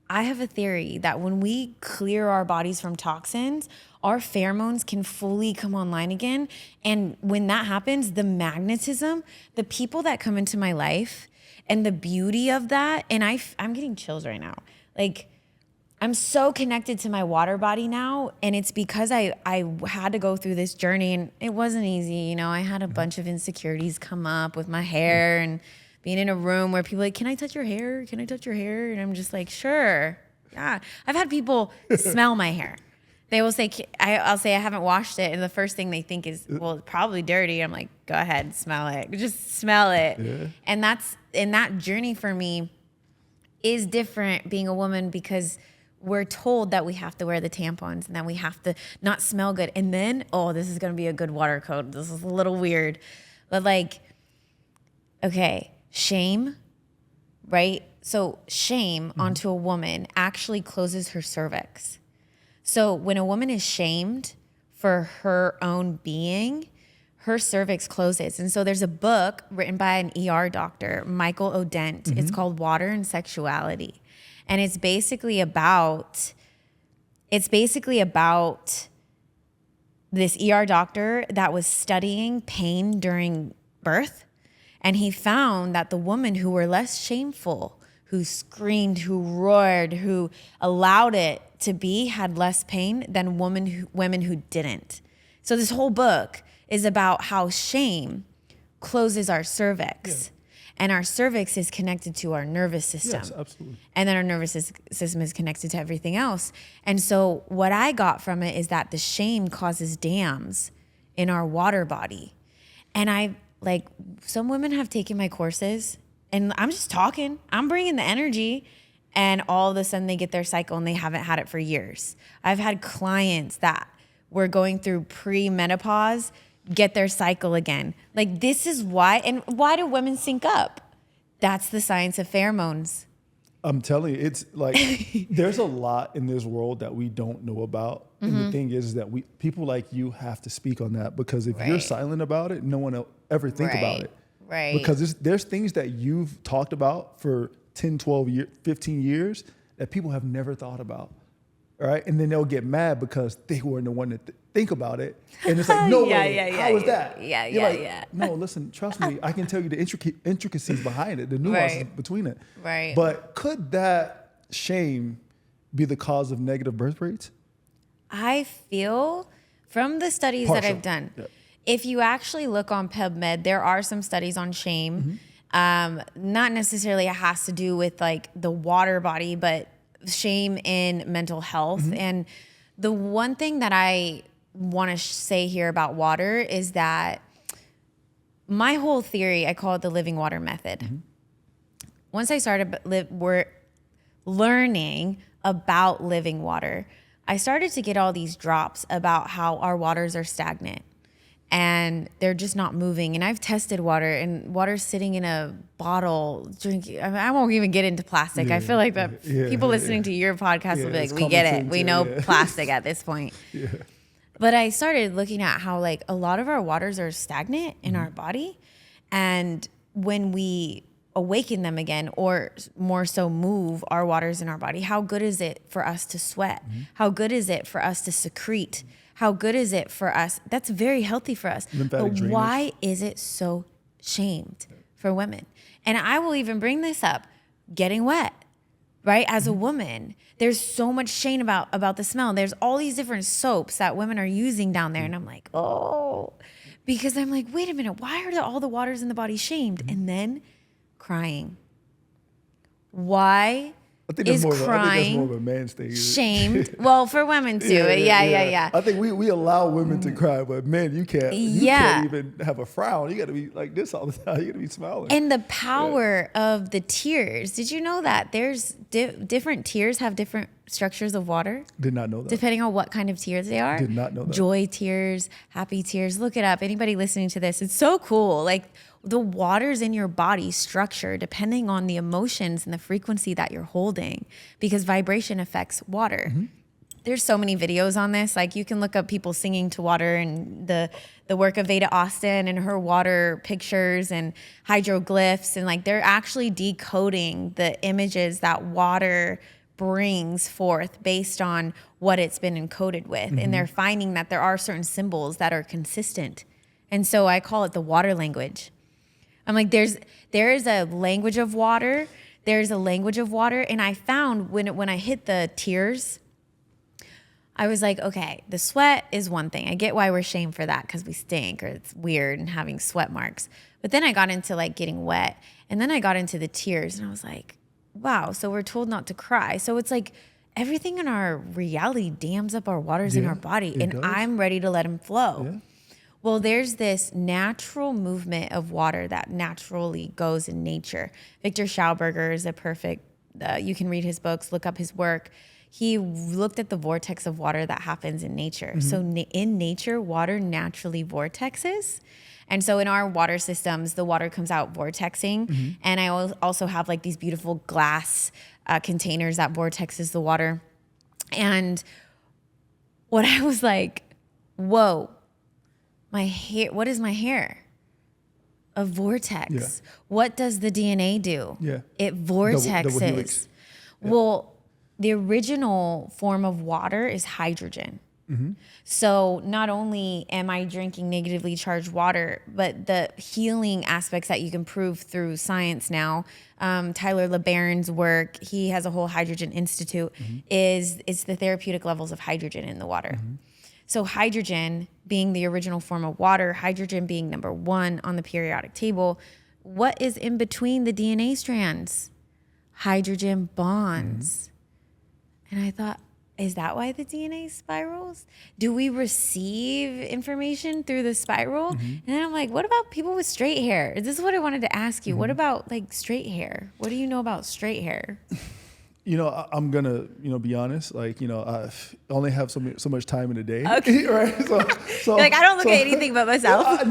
I have a theory that when we clear our bodies from toxins, our pheromones can fully come online again. And when that happens, the magnetism, the people that come into my life, and the beauty of that, and I'm getting chills right now. Like, I'm so connected to my water body now, and it's because I had to go through this journey, and it wasn't easy. I had a bunch of insecurities come up with my hair and being in a room where people are like, can I touch your hair? Can I touch your hair? And I'm just like, sure. Yeah. I've had people smell my hair. They will say, I'll say I haven't washed it, and the first thing they think is, well, it's probably dirty. I'm like, go ahead, smell it. Just smell it. Yeah. And that journey for me is different being a woman, because we're told that we have to wear the tampons and that we have to not smell good. And then, this is going to be a good water code. This is a little weird. But okay, shame, right? So shame onto a woman actually closes her cervix. So when a woman is shamed for her own being, her cervix closes. And so there's a book written by an ER doctor, Michael O'Dent. Mm-hmm. It's called Water and Sexuality. And it's basically about this ER doctor that was studying pain during birth. And he found that the women who were less shameful, who screamed, who roared, who allowed it to be, had less pain than women who didn't. So this whole book is about how shame closes our cervix. And our cervix is connected to our nervous system. Yes, absolutely. And then our nervous system is connected to everything else. And so what I got from it is that the shame causes dams in our water body. And some women have taken my courses and I'm just talking. I'm bringing the energy and all of a sudden they get their cycle and they haven't had it for years. I've had clients that were going through pre-menopause get their cycle again. Like, this is why. And why do women sync up? That's the science of pheromones. I'm telling you, it's like there's a lot in this world that we don't know about. And the thing is that people like you have to speak on that, because if you're silent about it, no one will ever think about it. Right. Because there's things that you've talked about for 10, 12 years, 15 years that people have never thought about. All right. And then they'll get mad because they weren't the one to think about it. And it's like, no way. How is that? No, listen, trust me. I can tell you the intricacies behind it, the nuances between it. Right. But could that shame be the cause of negative birth rates? I feel from the studies that I've done, if you actually look on PubMed, there are some studies on shame. Not necessarily it has to do with like the water body, but shame in mental health. And the one thing that I want to say here about water is that my whole theory, I call it the living water method. Once I started learning about living water, I started to get all these drops about how our waters are stagnant and they're just not moving. And I've tested water, and water's sitting in a bottle drinking. I won't even get into plastic. I feel like that people listening to your podcast will be like, we get it. We know plastic at this point. But I started looking at how like a lot of our waters are stagnant in our body. And when we awaken them again, or more so move our waters in our body, how good is it for us to sweat? How good is it for us to secrete? How good is it for us? That's very healthy for us. But why is it so shamed for women? And I will even bring this up, getting wet, right? As a woman, there's so much shame about the smell. There's all these different soaps that women are using down there. And I'm like, because I'm like, wait a minute, why are all the waters in the body shamed? And then crying. Why I think that's more of a man's thing. Shamed. Well, for women too. Yeah. I think we allow women to cry, but men, you can't even have a frown. You got to be like this all the time. You got to be smiling. And the power of the tears. Did you know that there's different tears have different structures of water? Did not know that. Depending on what kind of tears they are. Did not know that. Joy tears, happy tears. Look it up. Anybody listening to this, it's so cool. Like, the waters in your body structure depending on the emotions and the frequency that you're holding, because vibration affects water. There's so many videos on this. Like, you can look up people singing to water, and the work of Veda Austin and her water pictures and hydroglyphs, and like they're actually decoding the images that water brings forth based on what it's been encoded with. And they're finding that there are certain symbols that are consistent. And so I call it the water language. I'm like, there is a language of water. There's a language of water. And I found when I hit the tears, I was like, okay, the sweat is one thing. I get why we're shamed for that, because we stink or it's weird and having sweat marks. But then I got into like getting wet, and then I got into the tears, and I was like, wow, so we're told not to cry. So it's like everything in our reality dams up our waters in our body, and I'm ready to let them flow. Well, there's this natural movement of water that naturally goes in nature. Victor Schauberger is a perfect, you can read his books, look up his work. He looked at the vortex of water that happens in nature. So in nature, water naturally vortexes. And so in our water systems, the water comes out vortexing. And I also have like these beautiful glass containers that vortexes the water. And what I was like, whoa. My hair, what is my hair? A vortex. What does the DNA do? It vortexes. Double helix. Well, the original form of water is hydrogen. So not only am I drinking negatively charged water, but the healing aspects that you can prove through science now, Tyler LeBaron's work, he has a whole hydrogen institute, is the therapeutic levels of hydrogen in the water. So hydrogen being the original form of water, hydrogen being number 1 on the periodic table, what is in between the DNA strands? Hydrogen bonds. And I thought, is that why the DNA spirals? Do we receive information through the spiral? And then I'm like, what about people with straight hair? This is what I wanted to ask you. What about like straight hair? What do you know about straight hair? I'm gonna, be honest. Like, I only have so much time in a day, okay. Right? So You're like, I don't look at anything but myself. I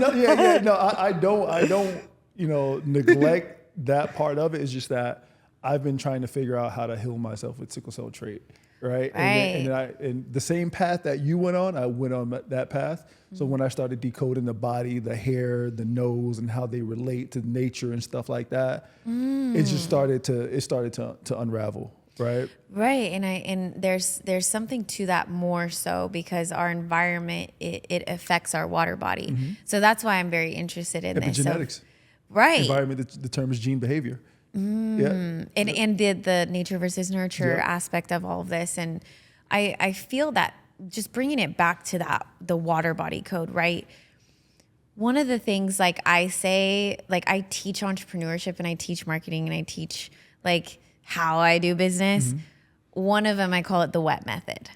don't, neglect that part of it. It's just that I've been trying to figure out how to heal myself with sickle cell trait, right? And the same path that you went on, I went on that path. So when I started decoding the body, the hair, the nose, and how they relate to nature and stuff like that, it just started to unravel. Right. And there's something to that more so because our environment, it affects our water body. So that's why I'm very interested in epigenetics. This. So, right. Environment that determines gene behavior. Yeah. And the nature versus nurture aspect of all of this. And I feel that just bringing it back to the water body code, right? One of the things like I say, like I teach entrepreneurship and I teach marketing and I teach like how I do business. One of them, I call it the wet method.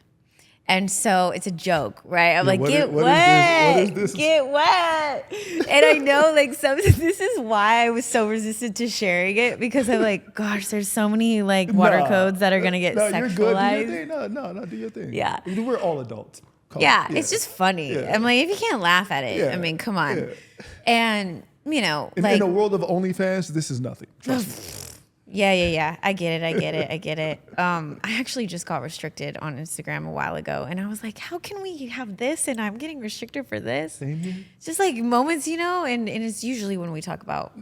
And so it's a joke, right? I'm get wet, get wet. And I know like this is why I was so resistant to sharing it because I'm like, gosh, there's so many like water codes that are going to get sexualized. You're good. No, do your thing. Yeah. We're all adults. It's just funny. Yeah. I'm like, if you can't laugh at it, I mean, come on. Yeah. And, in a world of OnlyFans, this is nothing. Trust me. Yeah. I get it. I actually just got restricted on Instagram a while ago, and I was like, how can we have this and I'm getting restricted for this? Same here. Just like moments, and it's usually when we talk about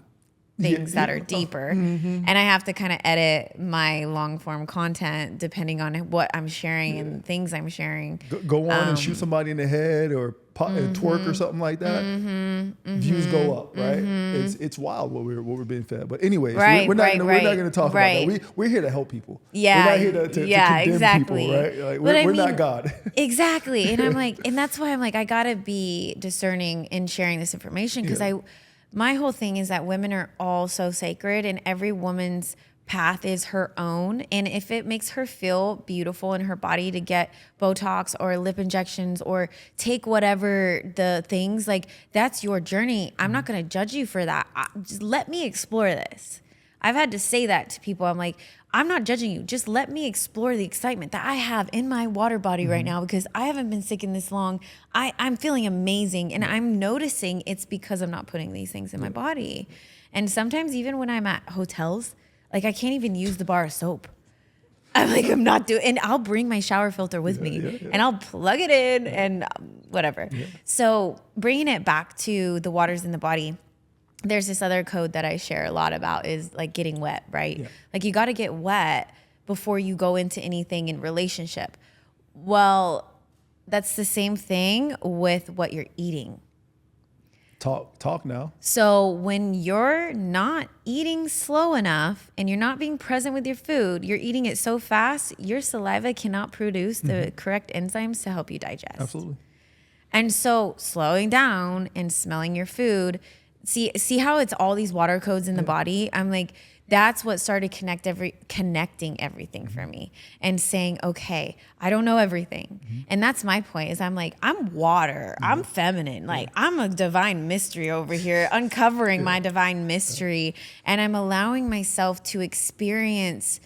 things that are deeper, and I have to kind of edit my long form content depending on what I'm sharing and things I'm sharing. Go on and shoot somebody in the head or twerk or something like that. Views go up, right? It's wild what we're being fed. But anyways, we're not going to talk about that. We're here to help people. Yeah, we're not here to condemn people, right? Like, we're not God. Exactly, and I'm like, and that's why I'm like, I gotta be discerning in sharing this information because my whole thing is that women are all so sacred and every woman's path is her own. And if it makes her feel beautiful in her body to get Botox or lip injections or take whatever the things, like that's your journey. I'm not going to judge you for that. Just let me explore this. I've had to say that to people. I'm like, I'm not judging you. Just let me explore the excitement that I have in my water body right now because I haven't been sick in this long. I'm feeling amazing and I'm noticing it's because I'm not putting these things in my body. And sometimes even when I'm at hotels, like I can't even use the bar of soap. I'm not doing, and I'll bring my shower filter with me and I'll plug it in and whatever. Yeah. So bringing it back to the waters in the body, there's this other code that I share a lot about is like getting wet, right? Yeah. Like you got to get wet before you go into anything in relationship. Well, that's the same thing with what you're eating. Talk now. So when you're not eating slow enough and you're not being present with your food, you're eating it so fast, your saliva cannot produce the correct enzymes to help you digest. Absolutely. And so slowing down and smelling your food, see how it's all these water codes in the body? I'm like, that's what started connecting everything for me and saying, okay, I don't know everything. And that's my point is I'm like, I'm water, I'm feminine. Like I'm a divine mystery over here, uncovering my divine mystery. And I'm allowing myself to experience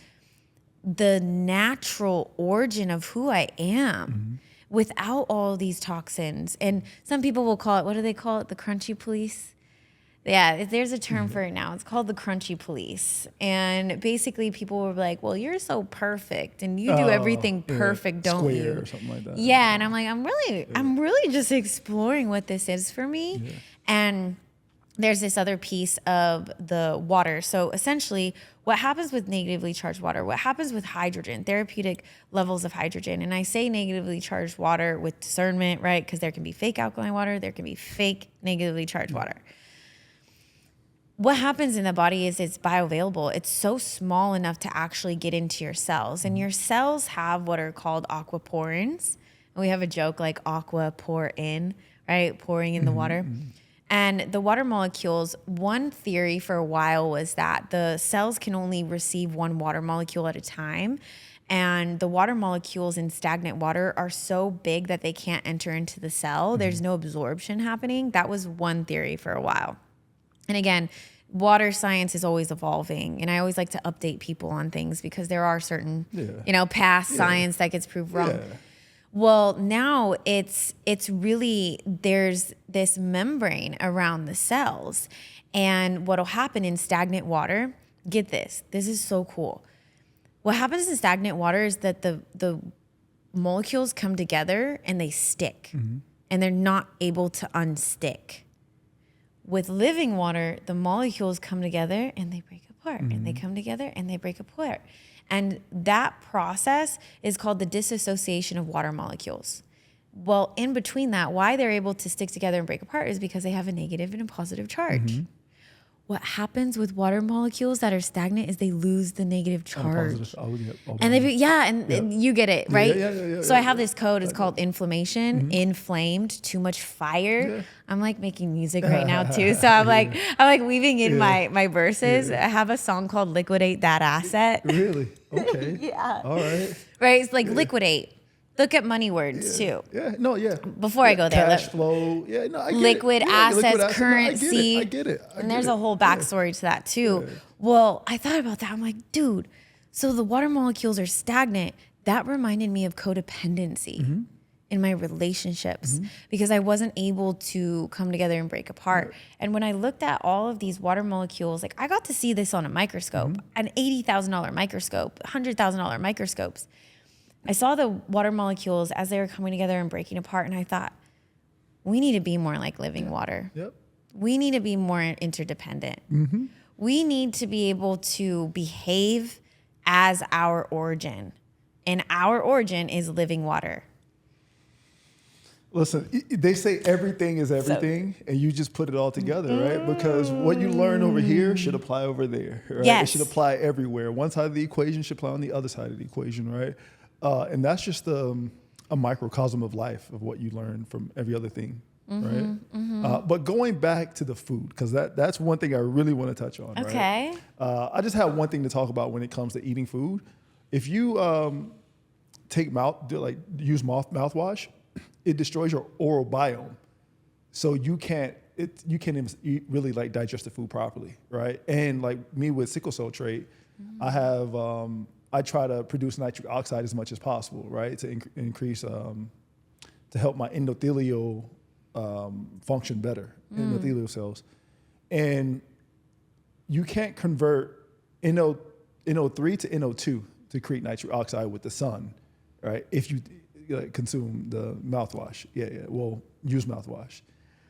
the natural origin of who I am without all these toxins. And some people will call it, what do they call it? The crunchy police? Yeah, there's a term for it now. It's called the crunchy police. And basically people were like, well, you're so perfect and you do everything perfect, don't square you? Or something like that. Yeah, and I'm like, I'm really just exploring what this is for me. Yeah. And there's this other piece of the water. So essentially what happens with negatively charged water, what happens with hydrogen, therapeutic levels of hydrogen. And I say negatively charged water with discernment, right? Because there can be fake alkaline water, there can be fake negatively charged water. What happens in the body is it's bioavailable. It's so small enough to actually get into your cells. And your cells have what are called aquaporins. And we have a joke like aqua pour in, right? Pouring in the water. And the water molecules, one theory for a while was that the cells can only receive one water molecule at a time. And the water molecules in stagnant water are so big that they can't enter into the cell. There's no absorption happening. That was one theory for a while. And again, water science is always evolving. And I always like to update people on things because there are certain, past science that gets proved wrong. Yeah. Well, now it's really, there's this membrane around the cells. And what'll happen in stagnant water, get this is so cool. What happens in stagnant water is that the molecules come together and they stick and they're not able to unstick. With living water, the molecules come together and they break apart and they come together and they break apart. And that process is called the dissociation of water molecules. Well, in between that, why they're able to stick together and break apart is because they have a negative and a positive charge. What happens with water molecules that are stagnant is they lose the negative charge. And you get it, right? So I have this code. It's called inflammation, inflamed, too much fire. I'm like making music right now too. So I'm like weaving in my verses. I have a song called Liquidate That Asset. Really? Okay. Yeah. All right. Right? It's like liquidate. Look at money words too. Yeah. No, yeah. Before I go there. Cash flow. Yeah, no, I get liquid it. assets, currency. No, I get it. And there's a whole backstory to that too. Yeah. Well, I thought about that. I'm like, dude, so the water molecules are stagnant. That reminded me of codependency in my relationships because I wasn't able to come together and break apart. Right. And when I looked at all of these water molecules, like I got to see this on a microscope, an $80,000 microscope, $100,000 microscopes. I saw the water molecules as they were coming together and breaking apart, and I thought, we need to be more like living water. Yep. We need to be more interdependent. We need to be able to behave as our origin, and our origin is living water. Listen, they say everything is everything, and you just put it all together, right? Because what you learn over here should apply over there, right? Yes. It should apply everywhere. One side of the equation should apply on the other side of the equation, right? And that's just a microcosm of life, of what you learn from every other thing, right? But going back to the food, because that's one thing I really want to touch on. Okay. Right? I just have one thing to talk about when it comes to eating food. If you use mouthwash, it destroys your oral biome, so you can't even really like digest the food properly, right? And like me with sickle cell trait, I try to produce nitric oxide as much as possible, right? To increase, to help my endothelial function better, endothelial cells. And you can't convert NO3 to NO2 to create nitric oxide with the sun, right? If you consume the mouthwash. Well, use mouthwash.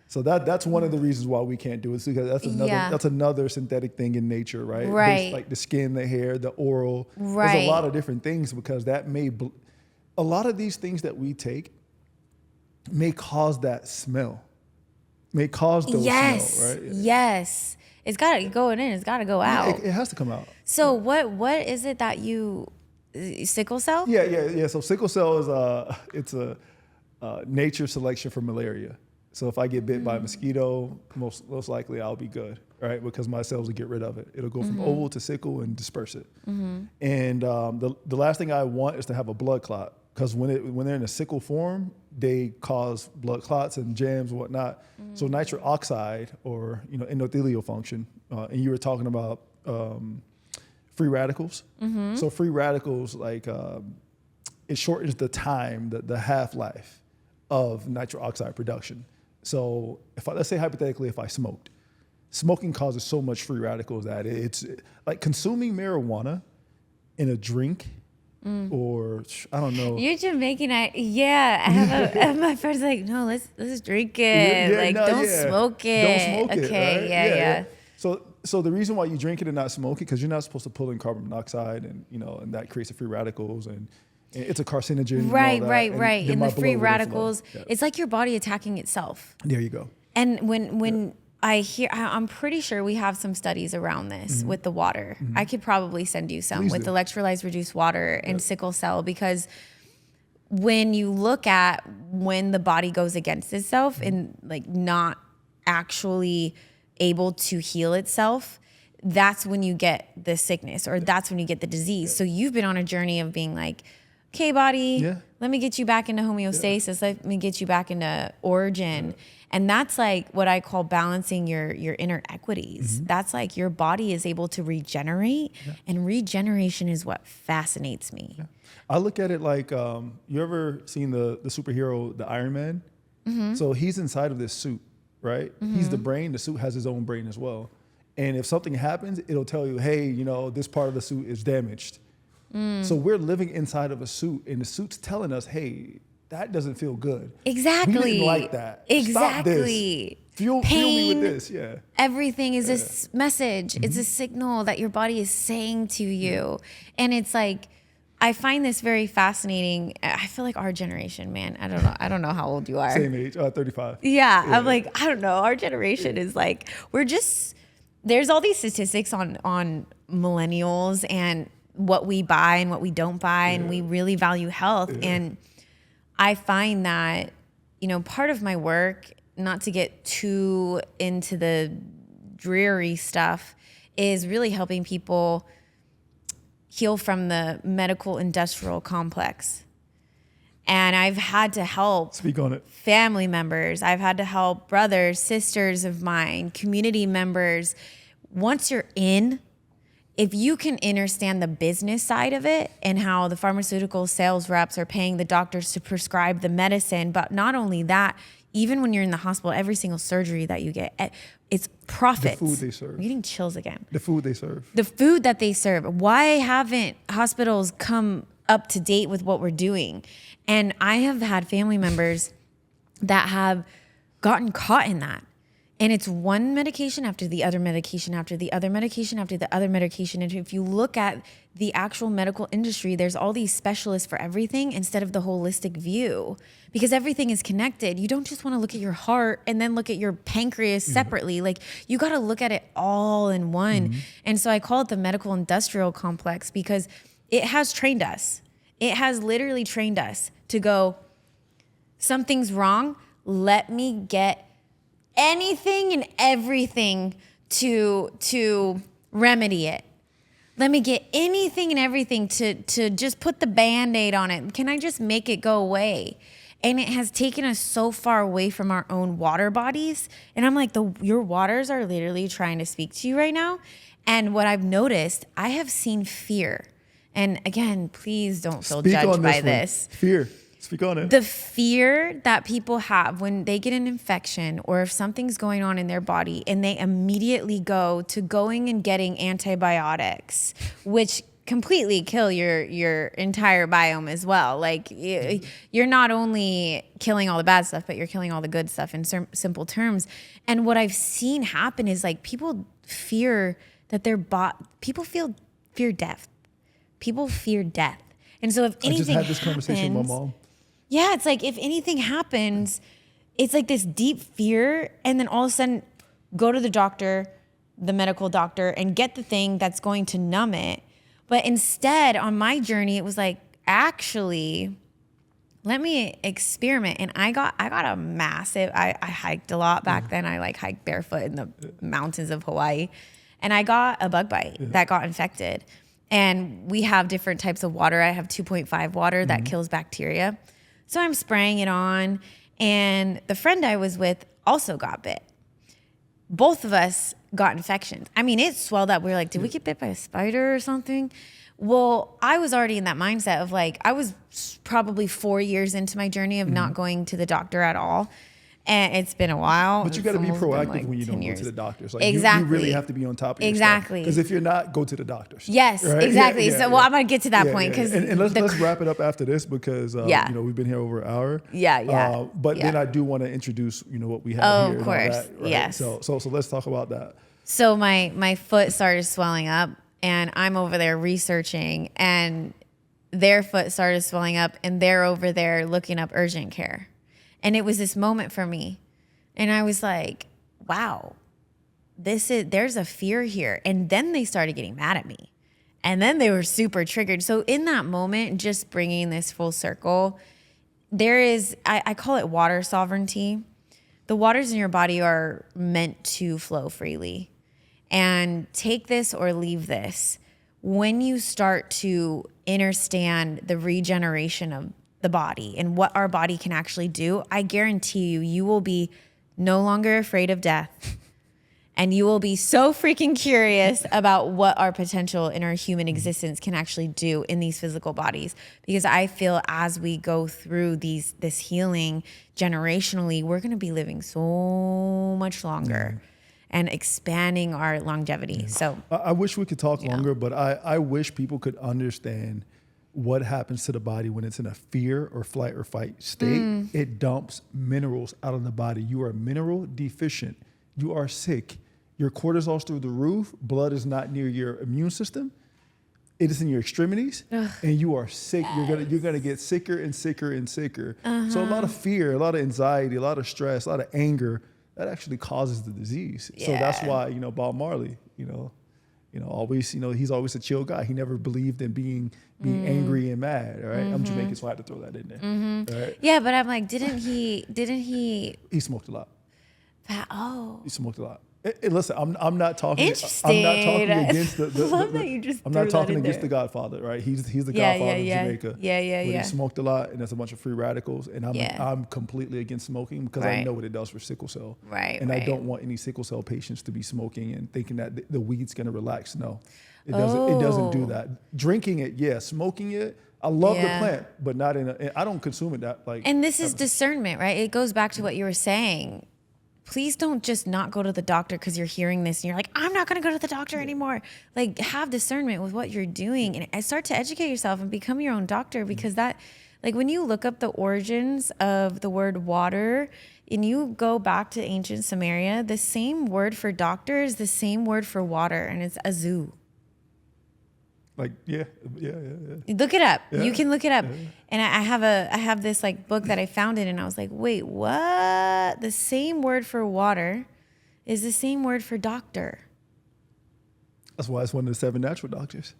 So that's one of the reasons why we can't do it. Because that's another synthetic thing in nature, right? Right. Like the skin, the hair, the oral. Right. There's a lot of different things because that a lot of these things that we take may cause that smell, may cause those smells, right? Yes. It's got to go in. It's got to go out. It has to come out. So what is it that sickle cell? Yeah. So sickle cell is it's a nature selection for malaria. So if I get bit by a mosquito, most likely I'll be good, right? Because my cells will get rid of it. It'll go from oval to sickle and disperse it. And the last thing I want is to have a blood clot, because when they're in a sickle form, they cause blood clots and jams and whatnot. So nitric oxide, or endothelial function, and you were talking about free radicals. So free radicals, like it shortens the time, the half-life of nitric oxide production. So let's say hypothetically, if I smoked, smoking causes so much free radicals that it's like consuming marijuana in a drink, or I don't know. You're Jamaican. I have my friends like, no, let's drink it. Don't smoke it. Don't smoke it. Okay, right? yeah. So the reason why you drink it and not smoke it, because you're not supposed to pull in carbon monoxide, and and that creates the free radicals, and it's a carcinogen. Right. And And the free radicals, it's like your body attacking itself. There you go. And when I'm pretty sure we have some studies around this with the water. I could probably send you some with electrolytes reduced water and sickle cell, because when you look at when the body goes against itself and like not actually able to heal itself, that's when you get the sickness, or that's when you get the disease. So you've been on a journey of being like, okay, body, let me get you back into homeostasis. Let me get you back into origin. And that's like what I call balancing your inner equities. That's like your body is able to regenerate, and regeneration is what fascinates me. I look at it like, you ever seen the superhero, the Iron Man? So he's inside of this suit, right? He's the brain. The suit has his own brain as well. And if something happens, it'll tell you, hey, you know, this part of the suit is damaged. So we're living inside of a suit, and the suit's telling us, hey, that doesn't feel good. Exactly. We didn't like that. Exactly. Stop this. Fuel me with this. Yeah. Everything is a message. It's a signal that your body is saying to you. And it's like, I find this very fascinating. I feel like our generation, man, I don't know how old you are. Same age, 35. Yeah. I'm like, I don't know. Our generation is like, there's all these statistics on millennials and what we buy and what we don't buy. And we really value health. And I find that, you know, part of my work, not to get too into the dreary stuff, is really helping people heal from the medical industrial complex. And I've had to help Speak on it. Family members. I've had to help brothers, sisters of mine, community members. Once you're in, if you can understand the business side of it and how the pharmaceutical sales reps are paying the doctors to prescribe the medicine, but not only that, even when you're in the hospital, every single surgery that you get, it's profits. The food they serve. I'm getting chills again. The food they serve. The food that they serve. Why haven't hospitals come up to date with what we're doing? And I have had family members that have gotten caught in that. And it's one medication after the other medication after the other medication after the other medication. And if you look at the actual medical industry, there's all these specialists for everything instead of the holistic view, because everything is connected. You don't just want to look at your heart and then look at your pancreas separately. Like, you got to look at it all in one. And so I call it the medical industrial complex, because it has trained us. It has literally trained us to go, something's wrong. Let me get anything and everything to remedy it. Let me get anything and everything to just put the Band-Aid on it. Can I just make it go away? And it has taken us so far away from our own water bodies. And I'm like, your waters are literally trying to speak to you right now. And what I've noticed, I have seen fear. And again, please don't feel judged by this. Fear. Speak on it. The fear that people have when they get an infection, or if something's going on in their body, and they immediately go to going and getting antibiotics, which completely kill your entire biome as well. Like, you're not only killing all the bad stuff, but you're killing all the good stuff in simple terms. And what I've seen happen is, like, people fear that people fear death. People fear death. And so if anything I just had this conversation with my mom. Yeah, it's like, if anything happens, it's like this deep fear, and then all of a sudden go to the doctor, the medical doctor, and get the thing that's going to numb it. But instead, on my journey, it was like, actually, let me experiment. And I got a massive, I hiked a lot back then. I like hiked barefoot in the mountains of Hawaii. And I got a bug bite that got infected. And we have different types of water. I have 2.5 water that kills bacteria. So I'm spraying it on, and the friend I was with also got bit. Both of us got infections. I mean, it swelled up. We were like, did we get bit by a spider or something? Well, I was already in that mindset of, like, I was probably 4 years into my journey of not going to the doctor at all. And it's been a while. But you got to be proactive when you don't go to the doctors. Like, exactly. You really have to be on top of your exactly. Because if you're not, go to the doctors. Yes, right? exactly. I'm going to get to that point. Cause And let's wrap it up after this, because you know, we've been here over an hour. But then I do want to introduce, you know, what we have here. Of course, and all that, right? yes. So let's talk about that. So my foot started swelling up, and I'm over there researching, and their foot started swelling up, and they're over there looking up urgent care. And it was this moment for me. And I was like, wow, there's a fear here. And then they started getting mad at me. And then they were super triggered. So in that moment, just bringing this full circle, there is, I call it water sovereignty. The waters in your body are meant to flow freely. And take this or leave this. When you start to understand the regeneration of the body and what our body can actually do, I guarantee you, you will be no longer afraid of death. And you will be so freaking curious about what our potential in our human existence can actually do in these physical bodies. Because I feel as we go through this healing generationally, we're going to be living so much longer and expanding our longevity. Yeah. So I wish we could talk longer, but I wish people could understand what happens to the body when it's in a fear or flight or fight state. It dumps minerals out of the body. You are mineral deficient. You are sick. Your cortisol's through the roof. Blood is not near your immune system. It is in your extremities, and you are sick. Yes. You're gonna get sicker and sicker and sicker. So a lot of fear, a lot of anxiety, a lot of stress, a lot of anger, that actually causes the disease. Yeah. So that's why, Bob Marley, always, he's always a chill guy. He never believed in being angry and mad. All right, I'm Jamaican, so I had to throw that in there. Right? Yeah, but I'm like, didn't he? He smoked a lot. He smoked a lot. Listen, I'm not talking. Interesting. I'm not talking against the love that you just I'm not talking against there. the Godfather, right? He's the Godfather of Jamaica. Yeah. He smoked a lot, and there's a bunch of free radicals, and I'm completely against smoking because I know what it does for sickle cell. Right. And I don't want any sickle cell patients to be smoking and thinking that the weed's gonna relax. No, it doesn't. It doesn't do that. Drinking it, yeah. Smoking it. I love the plant, but not I don't consume it that like. And this is discernment, right? It goes back to what you were saying. Please don't just not go to the doctor because you're hearing this and you're like, I'm not going to go to the doctor anymore. Like, have discernment with what you're doing and start to educate yourself and become your own doctor, because that, like, when you look up the origins of the word water and you go back to ancient Samaria, the same word for doctor is the same word for water, and it's azu. Like, yeah. Look it up. Yeah. You can look it up. Yeah. And I have this like book that I found it, and I was like, wait, what? The same word for water is the same word for doctor. That's why it's one of the 7 natural doctors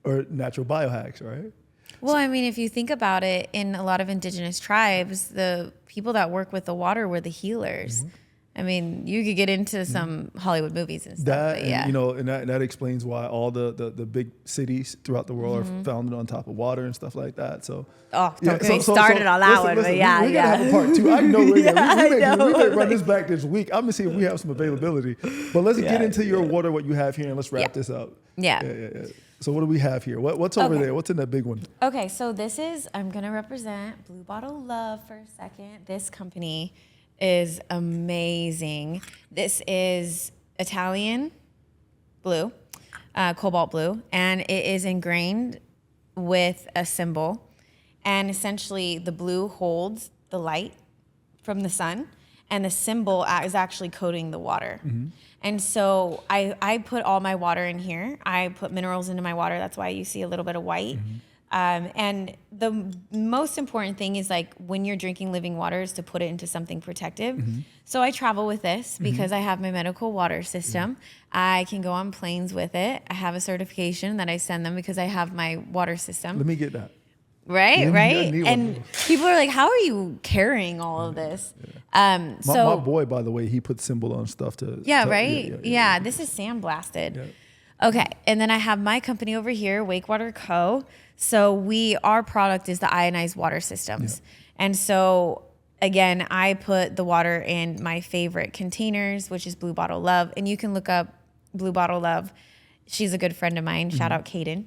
or natural biohacks, right? Well, I mean, if you think about it, in a lot of indigenous tribes, the people that work with the water were the healers. Mm-hmm. I mean, you could get into some Hollywood movies and stuff. And that explains why all the big cities throughout the world are founded on top of water and stuff like that. So, don't get me started on that one. But yeah, we're gonna have a part 2. I know we may run this back this week. I'm gonna see if we have some availability. But let's get into your water, what you have here, and let's wrap this up. Yeah. So what do we have here? What's over there? What's in that big one? Okay, so this is, I'm gonna represent Blue Bottle Love for a second. This company is amazing. This is Italian blue, cobalt blue, and it is ingrained with a symbol. And essentially, the blue holds the light from the sun, and the symbol is actually coating the water. Mm-hmm. And so I put all my water in here. I put minerals into my water. That's why you see a little bit of white. Mm-hmm. And the most important thing is, like, when you're drinking living water, is to put it into something protective. Mm-hmm. So I travel with this because I have my medical water system. Mm-hmm. I can go on planes with it. I have a certification that I send them because I have my water system. Let me get that. Right. And people are like, how are you carrying all of this? Yeah. My boy, by the way, he puts symbol on stuff to. Yeah, this is sandblasted. Yeah. Okay. And then I have my company over here, Wake Water Co. So our product is the ionized water systems. Yeah. And so, again, I put the water in my favorite containers, which is Blue Bottle Love. And you can look up Blue Bottle Love. She's a good friend of mine. Shout out Kaden.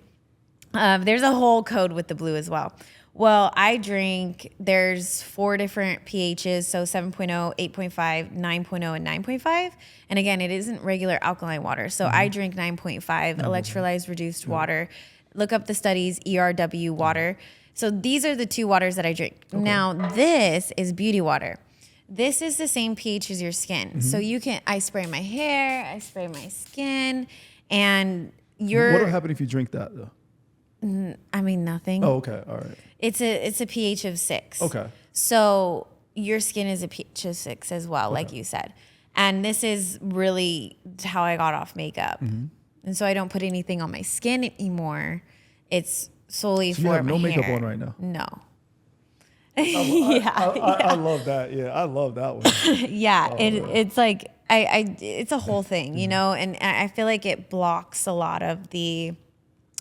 There's a whole code with the blue as well. Well, there's 4 different pHs, so 7.0, 8.5, 9.0, and 9.5. And again, it isn't regular alkaline water. So I drink 9.5, electrolyzed reduced water. Look up the studies, ERW water. So these are the 2 waters that I drink. Okay. Now, this is beauty water. This is the same pH as your skin. Mm-hmm. So I spray my hair, I spray my skin, and what will happen if you drink that, though? I mean, nothing. Oh, okay. All right. It's a pH of 6. Okay. So your skin is a pH of 6 as well, like you said. And this is really how I got off makeup. Mm-hmm. And so I don't put anything on my skin anymore. It's solely for my hair. You have no makeup on right now? No. I love that. Yeah, I love that one. Yeah, it's like it's a whole thing, you know, and I feel like it blocks a lot of the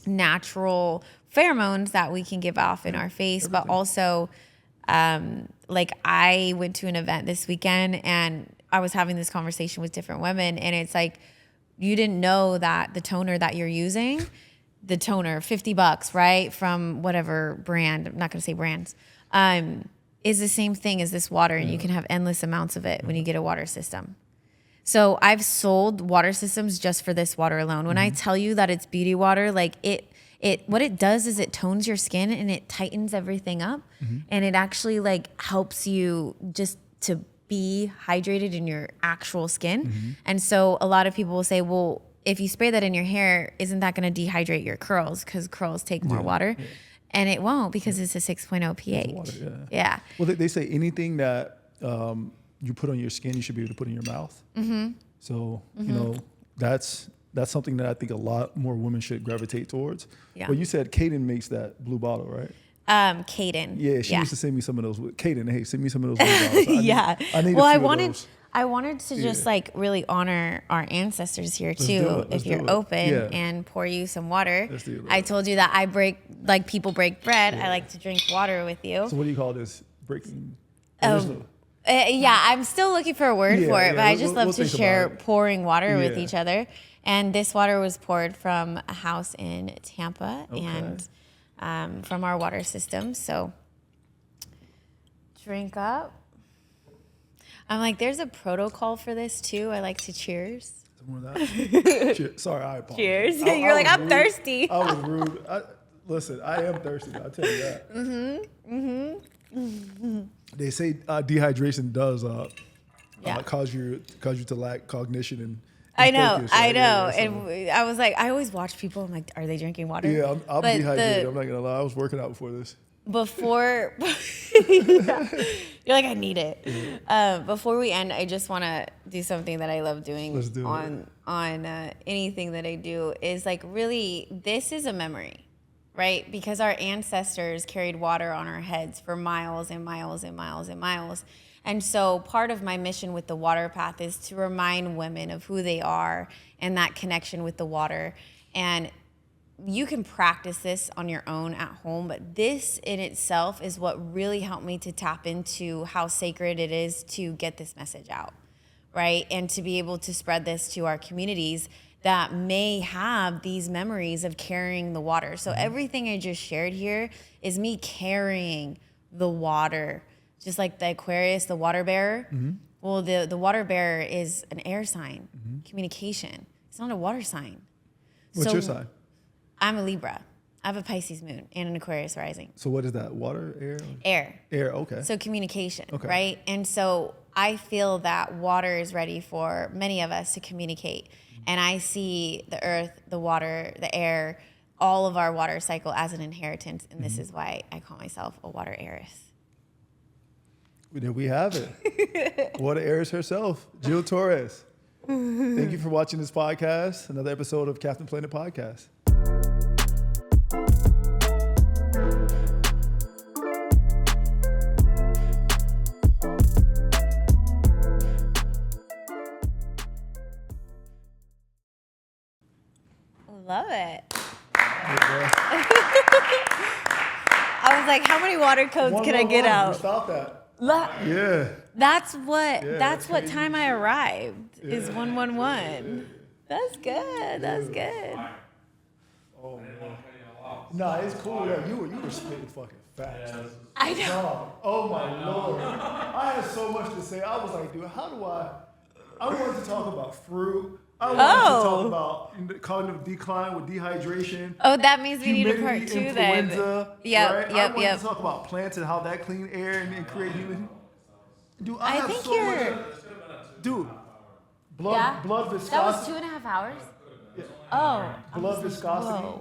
natural pheromones that we can give off in our face, but also like I went to an event this weekend and I was having this conversation with different women, and it's like, you didn't know that the toner that you're using, the toner, $50, right? From whatever brand, I'm not going to say brands, is the same thing as this water, and you can have endless amounts of it when you get a water system. So I've sold water systems just for this water alone. When I tell you that it's beauty water, like what it does is it tones your skin and it tightens everything up, and it actually like helps you just to be hydrated in your actual skin. And so a lot of people will say, well, if you spray that in your hair, isn't that going to dehydrate your curls? Because curls take more water. Yeah. And it won't, because it's a 6.0 pH. Water, yeah. Well, they say anything that you put on your skin, you should be able to put in your mouth. So, you know, that's something that I think a lot more women should gravitate towards. Yeah. But you said Kaden makes that blue bottle, right? Kaden. Yeah, she used to send me some of those. Kaden, hey, send me some of those blue bottles. I need I wanted to just like really honor our ancestors here too. If you're open and pour you some water. I told you that people break bread. I like to drink water with you. So what do you call this? Breaking? I'm still looking for a word for it, but I just love to share pouring water with each other. And this water was poured from a house in Tampa and from our water system. So drink up. I'm like, there's a protocol for this too. I like to cheers. Some more of that. Cheers. Sorry, I apologize. Cheers. You're like, I'm thirsty. I was rude. Listen, I am thirsty. I'll tell you that. They say dehydration does cause you to lack cognition and I know. focus, right? And I was like, I always watch people. I'm like, are they drinking water? Yeah, I'm dehydrated. I'm not gonna lie. I was working out before this. You're like, I need it. Before we end, I just want to do something that I love doing on anything that I do, is like, really, this is a memory, right? Because our ancestors carried water on our heads for miles and miles and miles and miles. And so part of my mission with the Water Path is to remind women of who they are and that connection with the water. And you can practice this on your own at home, but this in itself is what really helped me to tap into how sacred it is to get this message out, right? And to be able to spread this to our communities that may have these memories of carrying the water. So everything I just shared here is me carrying the water, just like the Aquarius, the water bearer. Well, the water bearer is an air sign, communication. It's not a water sign. What's your sign? I'm a Libra. I have a Pisces moon and an Aquarius rising. So what is that? Water, air? Air, okay. So communication, right? And so I feel that water is ready for many of us to communicate. And I see the earth, the water, the air, all of our water cycle as an inheritance. And this is why I call myself a water heiress. There we have it. Water heiress herself, Jill Torres. Thank you for watching this podcast, another episode of Captain Planet Podcast. Love it. I was like, how many water codes can I get out? Stop that. Yeah. That's what time I arrived is 111. That's good. That's good. Oh, nah, it's cool. Yeah, you were spitting fucking fast. I know. Oh my Lord. I had so much to say. I was like, dude, how do I wanted to talk about fruit. I wanted to talk about cognitive decline with dehydration. Oh, that means we need a part 2 influenza, then. Yep, right? yep, I wanted to talk about plants and how that clean air and create human. Dude, I have think so you're... much. Dude, blood viscosity. That was 2.5 hours? Yeah. Oh. Blood viscosity. Whoa.